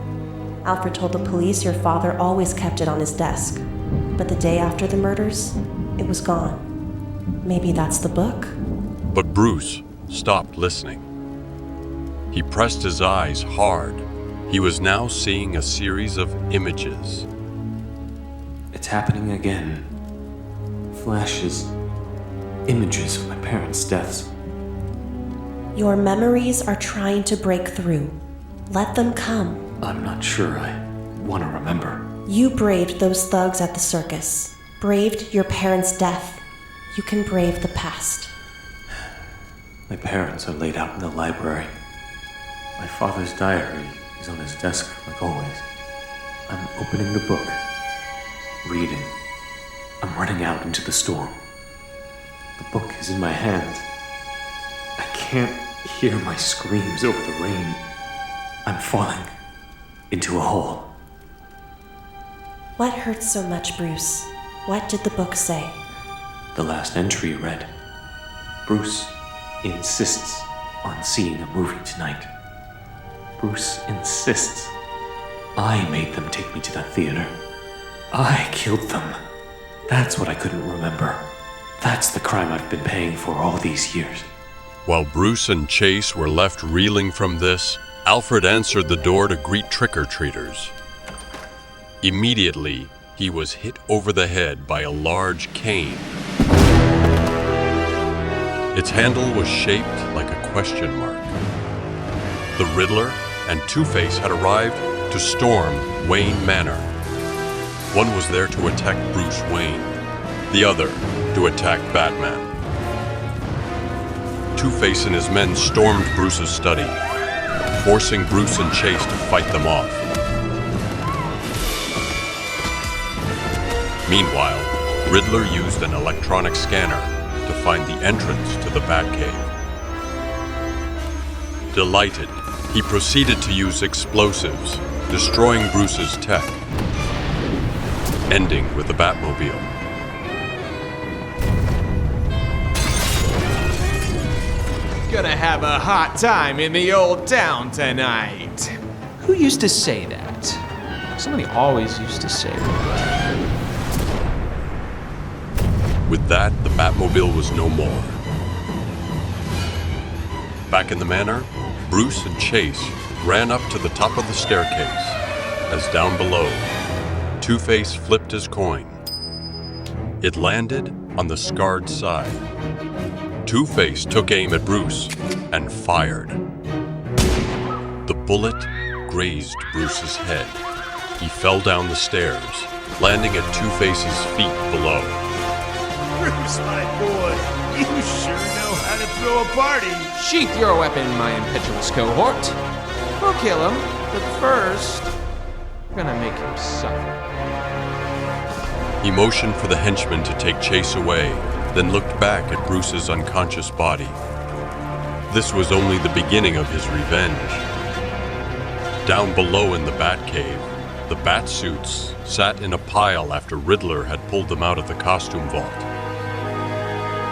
S7: Alfred told the police your father always kept it on his desk. But the day after the murders, it was gone. Maybe that's the book?
S2: But Bruce stopped listening. He pressed his eyes hard. He was now seeing a series of images.
S14: It's happening again. Flashes, images of my parents' deaths.
S7: Your memories are trying to break through. Let them come.
S14: I'm not sure I want to remember.
S7: You braved those thugs at the circus. Braved your parents' death. You can brave the past.
S14: My parents are laid out in the library. My father's diary is on his desk, like always. I'm opening the book. Reading. I'm running out into the storm. The book is in my hands. I can't hear my screams over the rain. I'm falling into a hole.
S7: What hurts so much, Bruce? What did the book say?
S14: The last entry read, Bruce insists on seeing a movie tonight. Bruce insists. I made them take me to that theater. I killed them. That's what I couldn't remember. That's the crime I've been paying for all these years.
S2: While Bruce and Chase were left reeling from this, Alfred answered the door to greet trick-or-treaters. Immediately, he was hit over the head by a large cane. Its handle was shaped like a question mark. the Riddler and Two-Face had arrived to storm Wayne Manor. One was there to attack Bruce Wayne, the other to attack Batman. Two-Face and his men stormed Bruce's study, forcing Bruce and Chase to fight them off. Meanwhile, Riddler used an electronic scanner to find the entrance to the Batcave. Delighted, he proceeded to use explosives, destroying Bruce's tech, ending with the Batmobile.
S11: Gonna have a hot time in the old town tonight. Who used to say that? Somebody always used to say that.
S2: With that, the Batmobile was no more. Back in the manor, Bruce and Chase ran up to the top of the staircase, as down below, Two-Face flipped his coin. It landed on the scarred side. Two-Face took aim at Bruce and fired. The bullet grazed Bruce's head. He fell down the stairs, landing at Two-Face's feet below.
S3: Bruce, my boy, you sure know how to throw a party.
S11: Sheath your weapon, my impetuous cohort. We'll kill him, but first, we're gonna make him suffer.
S2: He motioned for the henchman to take Chase away, then looked back at Bruce's unconscious body. This was only the beginning of his revenge. Down below in the Batcave, the Batsuits sat in a pile after Riddler had pulled them out of the costume vault.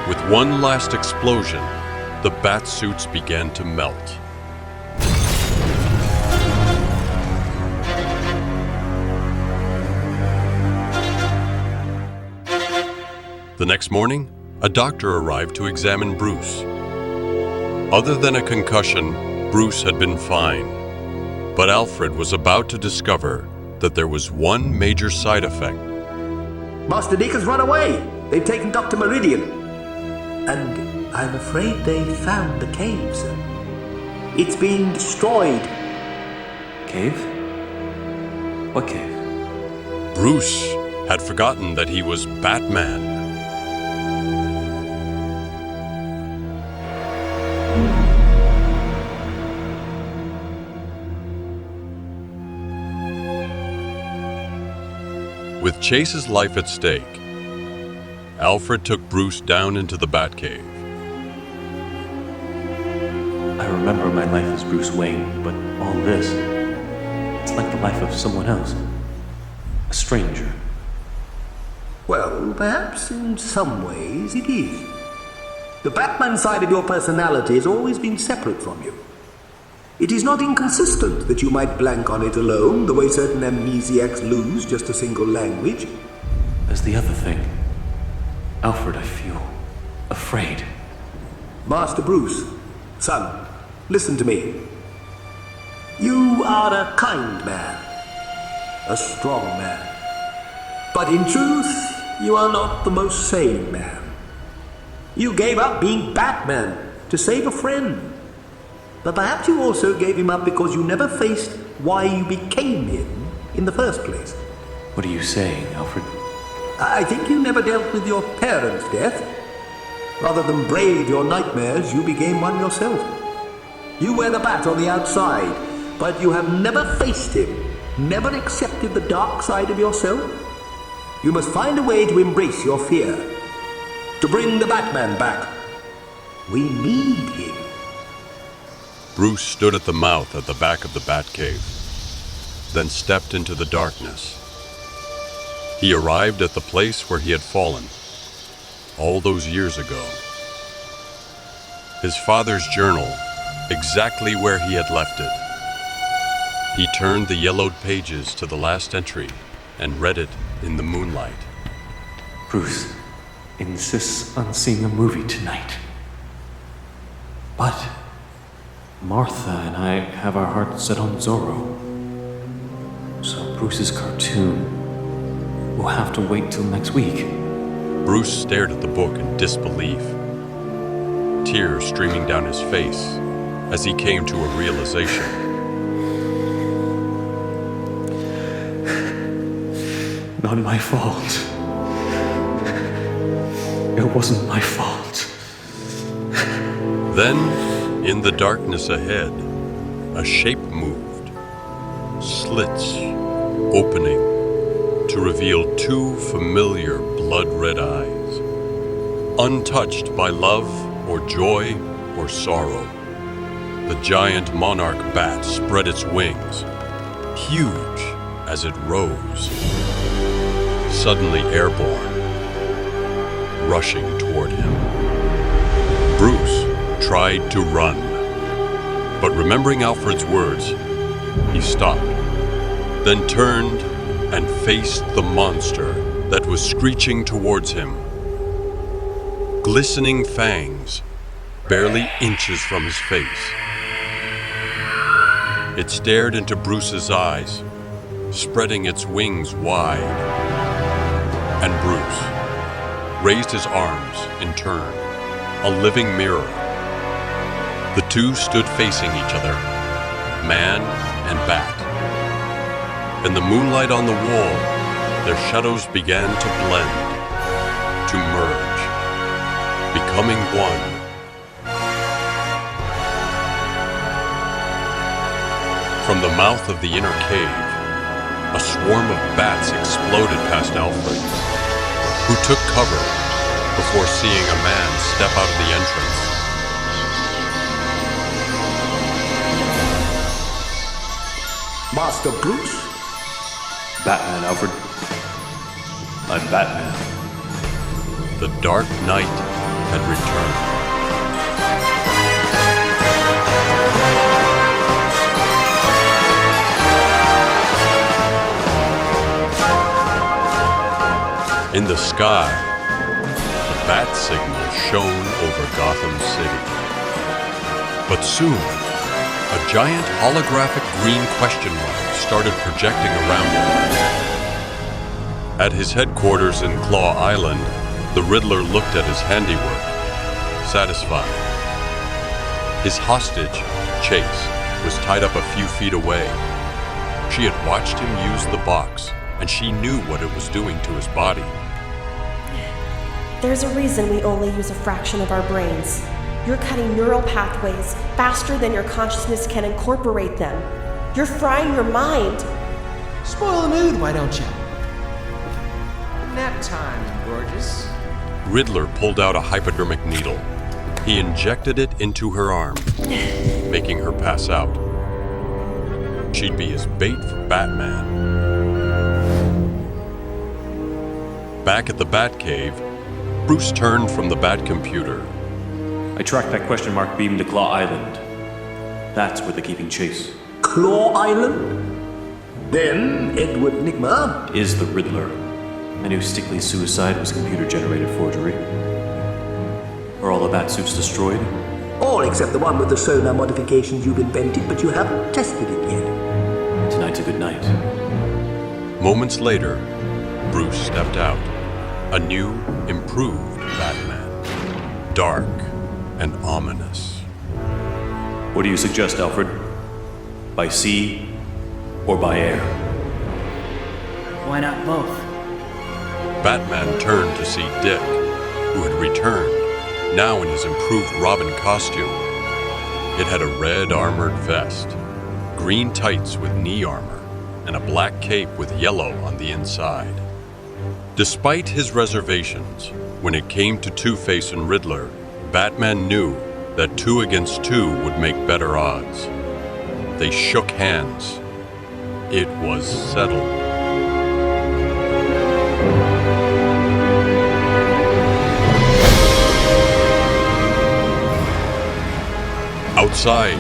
S2: With one last explosion, the Batsuits began to melt. The next morning, a doctor arrived to examine Bruce. Other than a concussion, Bruce had been fine. But Alfred was about to discover that there was one major side effect.
S10: Master Dick has run away. They've taken Dr. Meridian. And I'm afraid they found the cave, sir. It's been destroyed.
S14: Cave? What cave?
S2: Bruce had forgotten that he was Batman. With Chase's life at stake, Alfred took Bruce down into the Batcave.
S14: I remember my life as Bruce Wayne, but all this, it's like the life of someone else. A stranger.
S10: Well, perhaps in some ways it is. The Batman side of your personality has always been separate from you. It is not inconsistent that you might blank on it alone, the way certain amnesiacs lose just a single language.
S14: As the other thing, Alfred, I feel afraid.
S10: Master Bruce, son, listen to me. You are a kind man, a strong man. But in truth, you are not the most sane man. You gave up being Batman to save a friend. But perhaps you also gave him up because you never faced why you became him in the first place.
S14: What are you saying, Alfred?
S10: I think you never dealt with your parents' death. Rather than brave your nightmares, you became one yourself. You wear the bat on the outside, but you have never faced him, never accepted the dark side of yourself. You must find a way to embrace your fear, to bring the Batman back. We need him.
S2: Bruce stood at the mouth at the back of the Batcave, then stepped into the darkness. He arrived at the place where he had fallen, all those years ago. His father's journal, exactly where he had left it. He turned the yellowed pages to the last entry and read it in the moonlight.
S14: Bruce insists on seeing a movie tonight. But Martha and I have our hearts set on Zorro. So Bruce's cartoon will have to wait till next week.
S2: Bruce stared at the book in disbelief, tears streaming down his face as he came to a realization.
S14: Not my fault. It wasn't my fault.
S2: Then, in the darkness ahead, a shape moved, slits opening to reveal two familiar blood-red eyes, untouched by love or joy or sorrow. The giant monarch bat spread its wings, huge as it rose, suddenly airborne, rushing toward him. Bruce tried to run, but remembering Alfred's words, he stopped, then turned and faced the monster that was screeching towards him. Glistening fangs, barely inches from his face. It stared into Bruce's eyes, spreading its wings wide. And Bruce raised his arms in turn, a living mirror. The two stood facing each other, man and bat. In the moonlight on the wall, their shadows began to blend, to merge, becoming one. From the mouth of the inner cave, a swarm of bats exploded past Alfred, who took cover before seeing a man step out of the entrance.
S10: Master Bruce?
S1: Batman, Alfred. I'm Batman.
S2: The Dark Knight had returned. In the sky, the bat signal shone over Gotham City. But soon, a giant holographic green question mark started projecting around him. At his headquarters in Claw Island, the Riddler looked at his handiwork, satisfied. His hostage, Chase, was tied up a few feet away. She had watched him use the box, and she knew what it was doing to his body.
S7: There's a reason we only use a fraction of our brains. You're cutting neural pathways faster than your consciousness can incorporate them. You're frying your mind.
S11: Spoil the mood, why don't you? Nap time, gorgeous.
S2: Riddler pulled out a hypodermic needle. He injected it into her arm, making her pass out. She'd be his bait for Batman. Back at the Batcave, Bruce turned from the Batcomputer.
S1: I tracked that question mark beam to Claw Island. That's where they're keeping Chase.
S10: Claw Island? Then Edward Nigma
S1: is the Riddler. I knew Stickley's suicide was computer-generated forgery. Are all the Batsuits destroyed?
S10: All except the one with the sonar modifications you've invented, but you haven't tested it yet.
S1: Tonight's a good night.
S2: Moments later, Bruce stepped out. A new, improved Batman. Dark and ominous.
S1: What do you suggest, Alfred? By sea or by air?
S12: Why not both?
S2: Batman turned to see Dick, who had returned, now in his improved Robin costume. It had a red armored vest, green tights with knee armor, and a black cape with yellow on the inside. Despite his reservations, when it came to Two-Face and Riddler, Batman knew that 2 against 2 would make better odds. They shook hands. It was settled. Outside,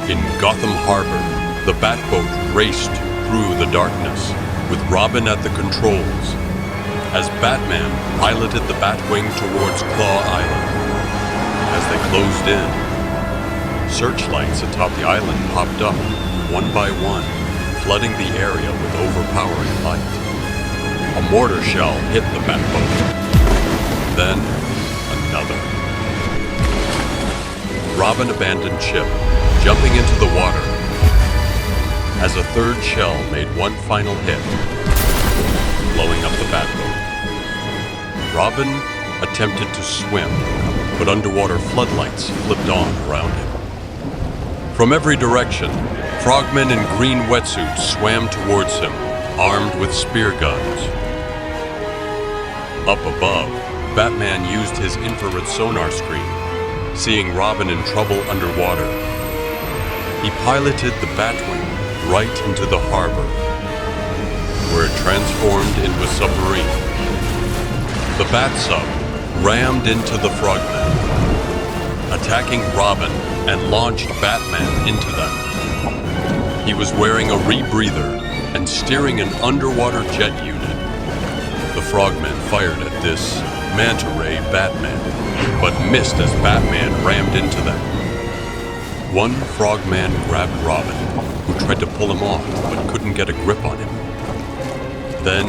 S2: in Gotham Harbor, the Batboat raced through the darkness, with Robin at the controls, as Batman piloted the Batwing towards Claw Island. As they closed in, searchlights atop the island popped up, one by one, flooding the area with overpowering light. A mortar shell hit the Batboat. Then, another. Robin abandoned ship jumping into the water as a third shell made one final hit, blowing up the Batboat. Robin attempted to swim, but underwater floodlights flipped on around him. From every direction, frogmen in green wetsuits swam towards him, armed with spear guns. Up above, Batman used his infrared sonar screen, seeing Robin in trouble underwater. He piloted the Batwing right into the harbor, where it transformed into a submarine. The Bat-Sub rammed into the frogmen, attacking Robin and launched Batman into them. He was wearing a rebreather and steering an underwater jet unit. The frogmen fired at this manta ray Batman, but missed as Batman rammed into them. One frogman grabbed Robin, who tried to pull him off but couldn't get a grip on him. Then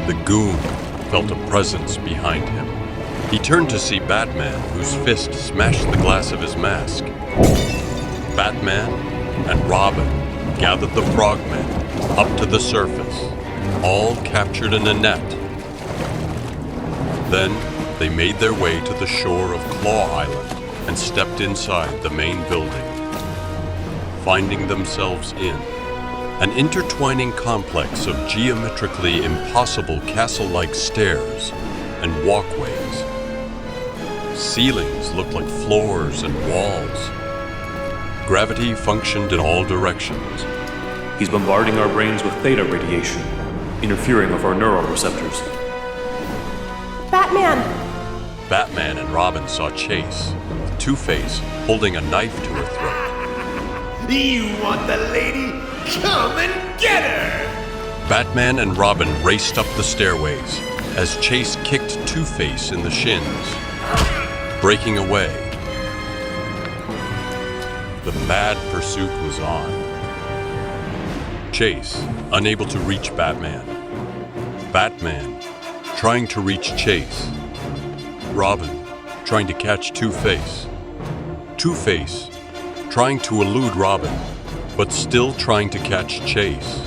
S2: the goon felt a presence behind him. He turned to see Batman, whose fist smashed the glass of his mask. Batman and Robin gathered the frogmen up to the surface, all captured in a net. Then they made their way to the shore of Claw Island and stepped inside the main building, finding themselves in an intertwining complex of geometrically impossible castle-like stairs and walkways. Ceilings looked like floors and walls. Gravity functioned in all directions.
S1: He's bombarding our brains with theta radiation, interfering with our neural receptors.
S7: Batman!
S2: Batman and Robin saw Chase, with Two-Face holding a knife to her throat.
S3: You want the lady? Come and get her!
S2: Batman and Robin raced up the stairways as Chase kicked Two-Face in the shins, breaking away. The mad pursuit was on. Chase, unable to reach Batman. Batman, trying to reach Chase. Robin, trying to catch Two-Face. Two-Face, trying to elude Robin, but still trying to catch Chase.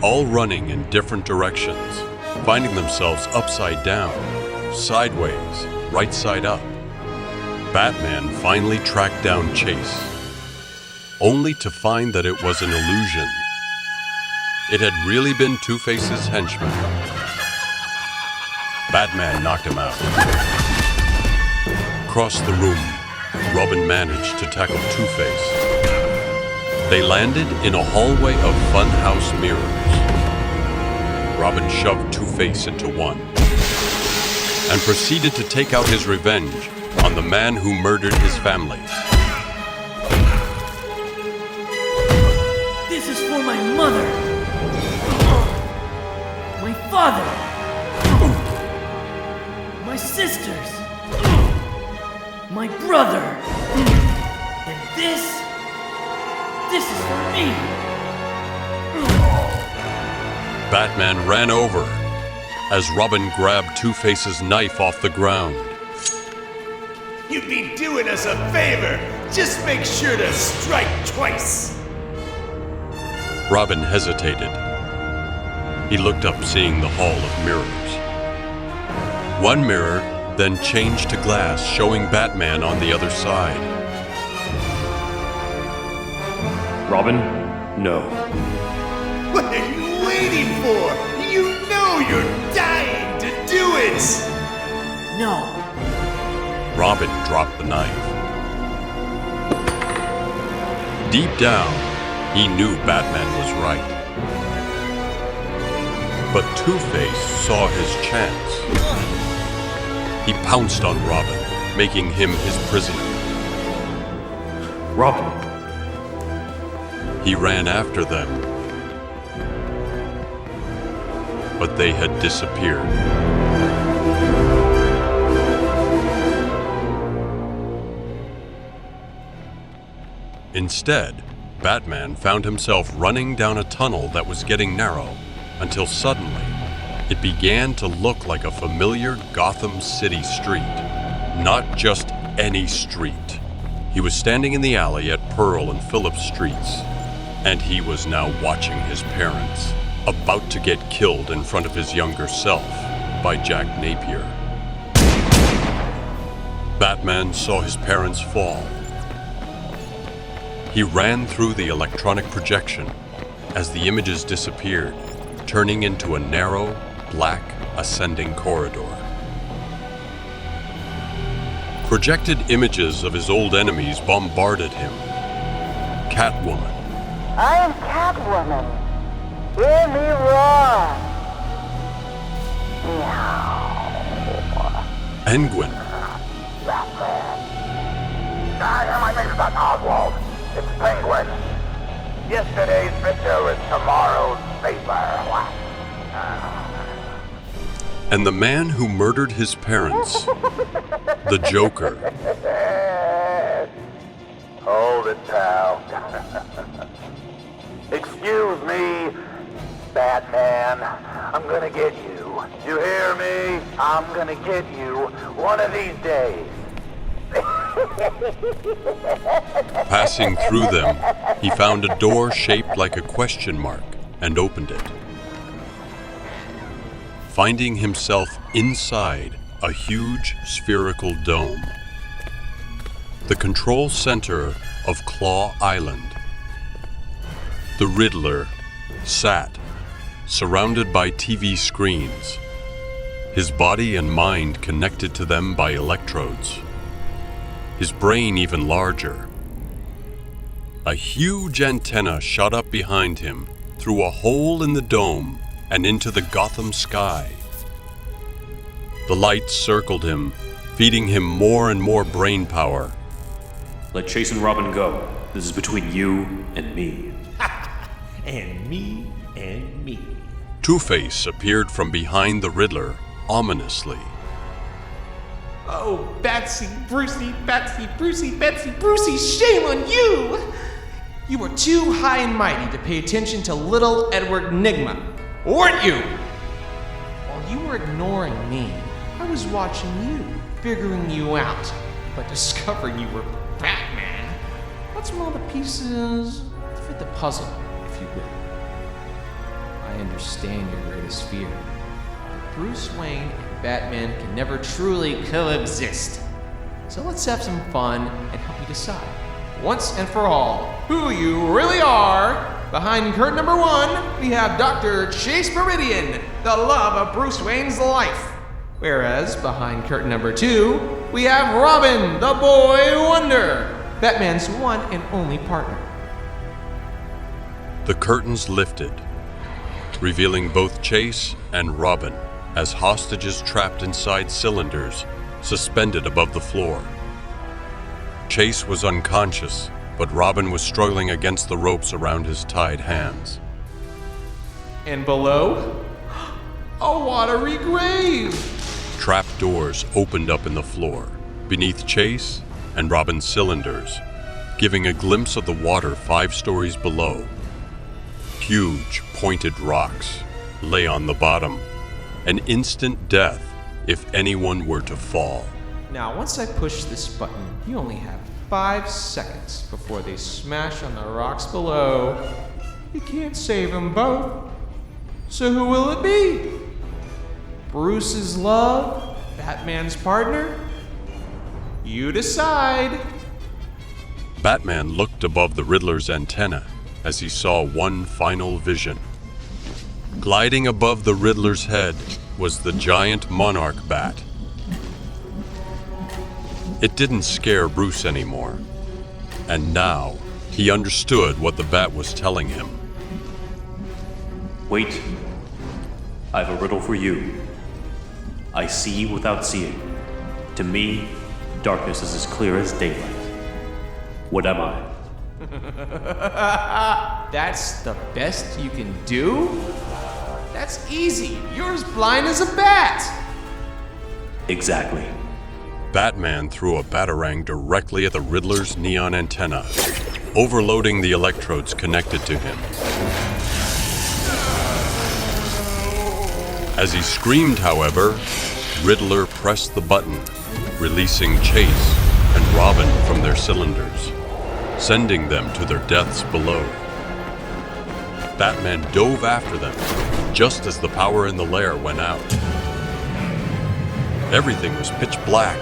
S2: All running in different directions, finding themselves upside down, sideways, right side up. Batman finally tracked down Chase, only to find that it was an illusion. It had really been Two-Face's henchman. Batman knocked him out. Across the room, Robin managed to tackle Two-Face. They landed in a hallway of funhouse mirrors. Robin shoved Two-Face into one and proceeded to take out his revenge on the man who murdered his family.
S12: This is for my mother, my father, my sisters, my brother, and this is for me.
S2: Batman ran over as Robin grabbed Two-Face's knife off the ground.
S3: You'd be doing us a favor. Just make sure to strike twice.
S2: Robin hesitated. He looked up, seeing the hall of mirrors. One mirror then changed to glass, showing Batman on the other side.
S1: Robin, no.
S3: What are you waiting for? You know you're dying to do it!
S12: No.
S2: Robin dropped the knife. Deep down, he knew Batman was right. But Two-Face saw his chance. He pounced on Robin, making him his prisoner.
S1: Robin.
S2: He ran after them, but they had disappeared. Instead, Batman found himself running down a tunnel that was getting narrow, until suddenly, it began to look like a familiar Gotham City street. Not just any street. He was standing in the alley at Pearl and Phillip Streets, and he was now watching his parents, about to get killed in front of his younger self by Jack Napier. Batman saw his parents fall. He ran through the electronic projection as the images disappeared, turning into a narrow, black, ascending corridor. Projected images of his old enemies bombarded him. Catwoman.
S15: I am Catwoman. Hear me roar. Meow.
S2: Penguin.
S15: I am Mr. Oswald. It's Penguin. Yesterday's victor is tomorrow's vapor.
S2: And the man who murdered his parents, the Joker.
S15: Hold it, pal. Excuse me, Batman. I'm gonna get you. You hear me? I'm gonna get you one of these days.
S2: Passing through them, he found a door shaped like a question mark and opened it. Finding himself inside a huge spherical dome, the control center of Claw Island. The Riddler sat, surrounded by TV screens, his body and mind connected to them by electrodes, his brain even larger. A huge antenna shot up behind him through a hole in the dome and into the Gotham sky. The lights circled him, feeding him more and more brain power.
S1: Let Chase and Robin go. This is between you and me.
S3: And me and me.
S2: Two-Face appeared from behind the Riddler, ominously.
S11: Oh, Batsy, Brucey, Batsy, Brucey, Betsy, Brucey, shame on you! You were too high and mighty to pay attention to little Edward Nygma, weren't you? While you were ignoring me, I was watching you, figuring you out, but discovering you were Batman. Let's roll the pieces to fit the puzzle, if you will. I understand your greatest fear. Bruce Wayne and Batman can never truly coexist. So let's have some fun and help you decide, once and for all, who you really are. Behind curtain number 1, we have Dr. Chase Meridian, the love of Bruce Wayne's life. Whereas behind curtain number 2, we have Robin, the boy wonder, Batman's one and only partner.
S2: The curtains lifted, revealing both Chase and Robin as hostages trapped inside cylinders suspended above the floor. Chase was unconscious, but Robin was struggling against the ropes around his tied hands.
S11: And below, a watery grave.
S2: Trap doors opened up in the floor, beneath Chase and Robin's cylinders, giving a glimpse of the water 5 stories below. Huge, pointed rocks lay on the bottom, an instant death if anyone were to fall.
S11: Now, once I push this button, you only have 5 seconds before they smash on the rocks below. You can't save them both. So who will it be? Bruce's love? Batman's partner? You decide.
S2: Batman looked above the Riddler's antenna as he saw one final vision. Gliding above the Riddler's head was the giant monarch bat. It didn't scare Bruce anymore, and now he understood what the bat was telling him.
S1: Wait. I have a riddle for you. I see without seeing. To me, darkness is as clear as daylight. What am I?
S11: That's the best you can do? That's easy. You're as blind as a bat.
S1: Exactly.
S2: Batman threw a batarang directly at the Riddler's neon antenna, overloading the electrodes connected to him. As he screamed, however, Riddler pressed the button, releasing Chase and Robin from their cylinders, sending them to their deaths below. Batman dove after them just as the power in the lair went out. Everything was pitch black,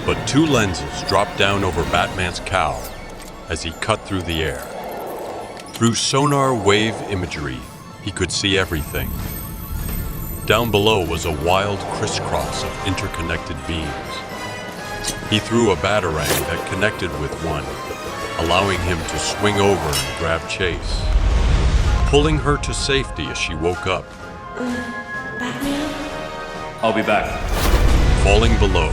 S2: but two lenses dropped down over Batman's cowl as he cut through the air. Through sonar wave imagery, he could see everything. Down below was a wild crisscross of interconnected beams. He threw a batarang that connected with one, allowing him to swing over and grab Chase, pulling her to safety as she woke up.
S7: Batman?
S14: I'll be back.
S2: Falling below,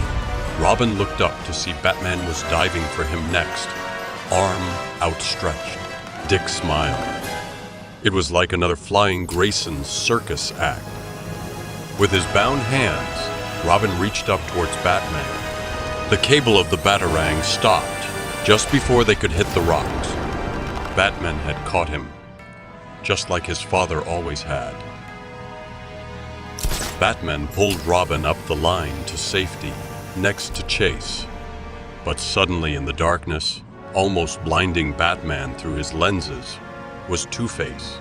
S2: Robin looked up to see Batman was diving for him next, arm outstretched. Dick smiled. It was like another Flying Grayson's circus act. With his bound hands, Robin reached up towards Batman. The cable of the batarang stopped just before they could hit the rocks. Batman had caught him, just like his father always had. Batman pulled Robin up the line to safety, next to Chase. But suddenly in the darkness, almost blinding Batman through his lenses, was Two-Face.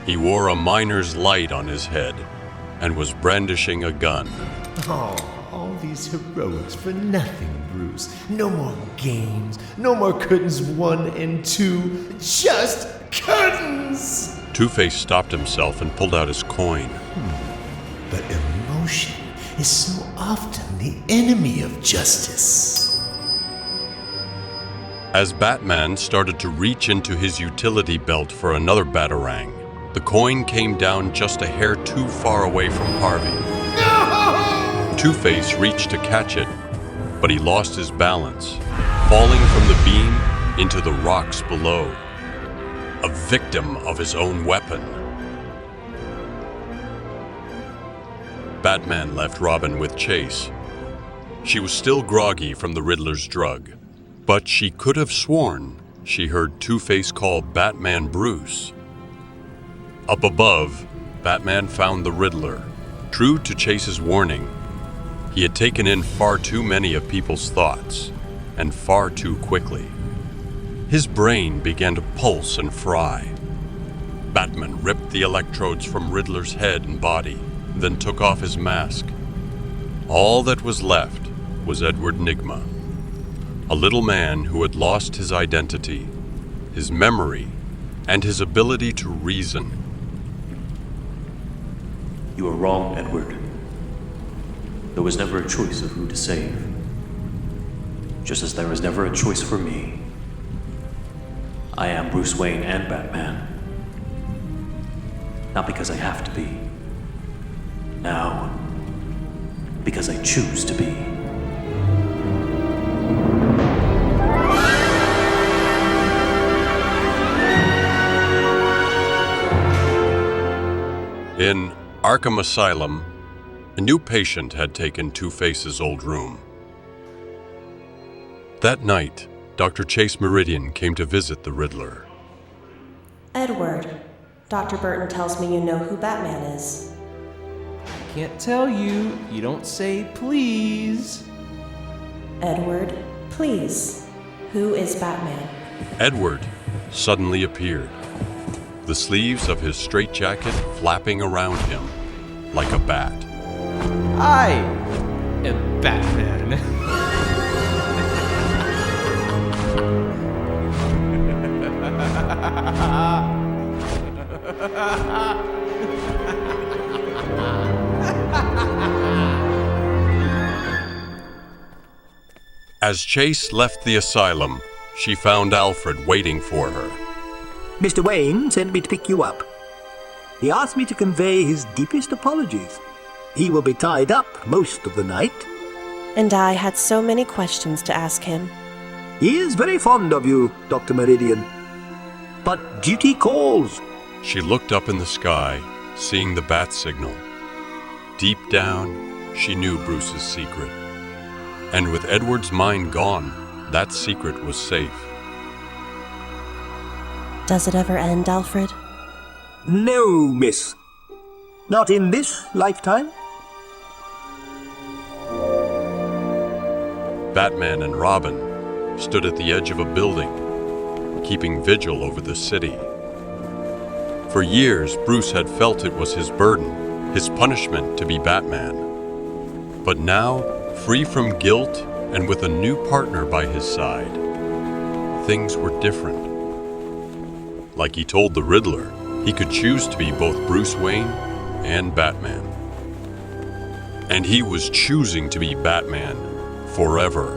S2: He wore a miner's light on his head and was brandishing a gun.
S3: Oh, all these heroics for nothing, Bruce. No more games, no more curtains 1 and 2, just curtains!
S2: Two-Face stopped himself and pulled out his coin.
S3: But emotion is so often the enemy of justice.
S2: As Batman started to reach into his utility belt for another batarang, the coin came down just a hair too far away from Harvey.
S3: No!
S2: Two-Face reached to catch it, but he lost his balance, falling from the beam into the rocks below, a victim of his own weapon. Batman left Robin with Chase. She was still groggy from the Riddler's drug, but she could have sworn she heard Two-Face call Batman Bruce. Up above, Batman found the Riddler. True to Chase's warning, he had taken in far too many of people's thoughts, and far too quickly. His brain began to pulse and fry. Batman ripped the electrodes from Riddler's head and body, then took off his mask. All that was left was Edward Nygma, a little man who had lost his identity, his memory, and his ability to reason.
S1: You are wrong, Edward. There was never a choice of who to save. Just as there was never a choice for me. I am Bruce Wayne and Batman. Not because I have to be. Now, because I choose to be.
S2: In Arkham Asylum, a new patient had taken Two-Face's old room. That night, Dr. Chase Meridian came to visit the Riddler.
S7: Edward, Dr. Burton tells me you know who Batman is.
S5: I can't tell you. You don't say please.
S7: Edward, please, who is Batman?
S2: Edward suddenly appeared, the sleeves of his straitjacket flapping around him like a bat.
S5: I am Batman.
S2: As Chase left the asylum, she found Alfred waiting for her.
S10: Mr. Wayne sent me to pick you up. He asked me to convey his deepest apologies. He will be tied up most of the night.
S7: And I had so many questions to ask him.
S10: He is very fond of you, Dr. Meridian. But duty calls.
S2: She looked up in the sky, seeing the bat signal. Deep down, she knew Bruce's secret. And with Edward's mind gone, that secret was safe.
S7: Does it ever end, Alfred?
S10: No, miss. Not in this lifetime.
S2: Batman and Robin stood at the edge of a building, keeping vigil over the city. For years, Bruce had felt it was his burden, his punishment to be Batman. But now, free from guilt and with a new partner by his side, things were different. Like he told the Riddler, he could choose to be both Bruce Wayne and Batman. And he was choosing to be Batman forever.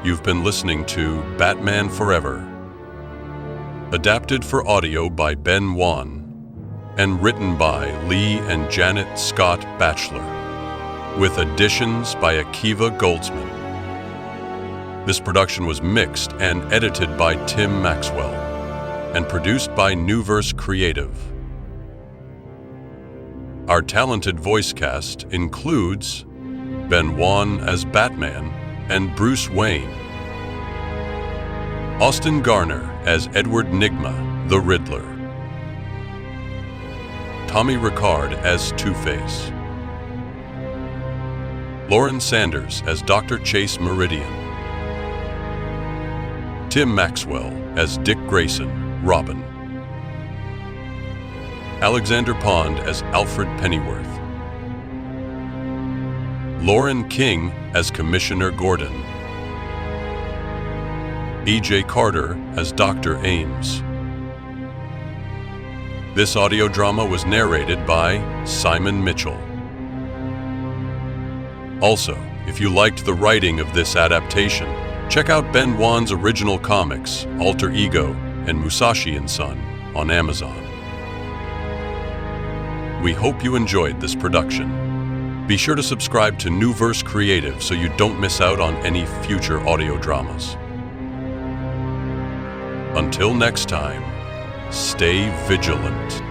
S2: You've been listening to Batman Forever, adapted for audio by Ben Wan, and written by Lee and Janet Scott Batchelor, with additions by Akiva Goldsman. This production was mixed and edited by Tim Maxwell, and produced by Neuverse Creative. Our talented voice cast includes Ben Wan as Batman and Bruce Wayne, Austin Garner as Edward Nygma, the Riddler, Tommy Ricard as Two-Face, Lauren Sanders as Dr. Chase Meridian, Tim Maxwell as Dick Grayson, Robin, Alexander Pond as Alfred Pennyworth, Lauren King as Commissioner Gordon, E.J. Carter as Dr. Ames. This audio drama was narrated by Simon Mitchell. Also, if you liked the writing of this adaptation, check out Ben Wan's original comics, Alter Ego and Musashi & Son, on Amazon. We hope you enjoyed this production. Be sure to subscribe to Neuverse Creative so you don't miss out on any future audio dramas. Until next time, stay vigilant.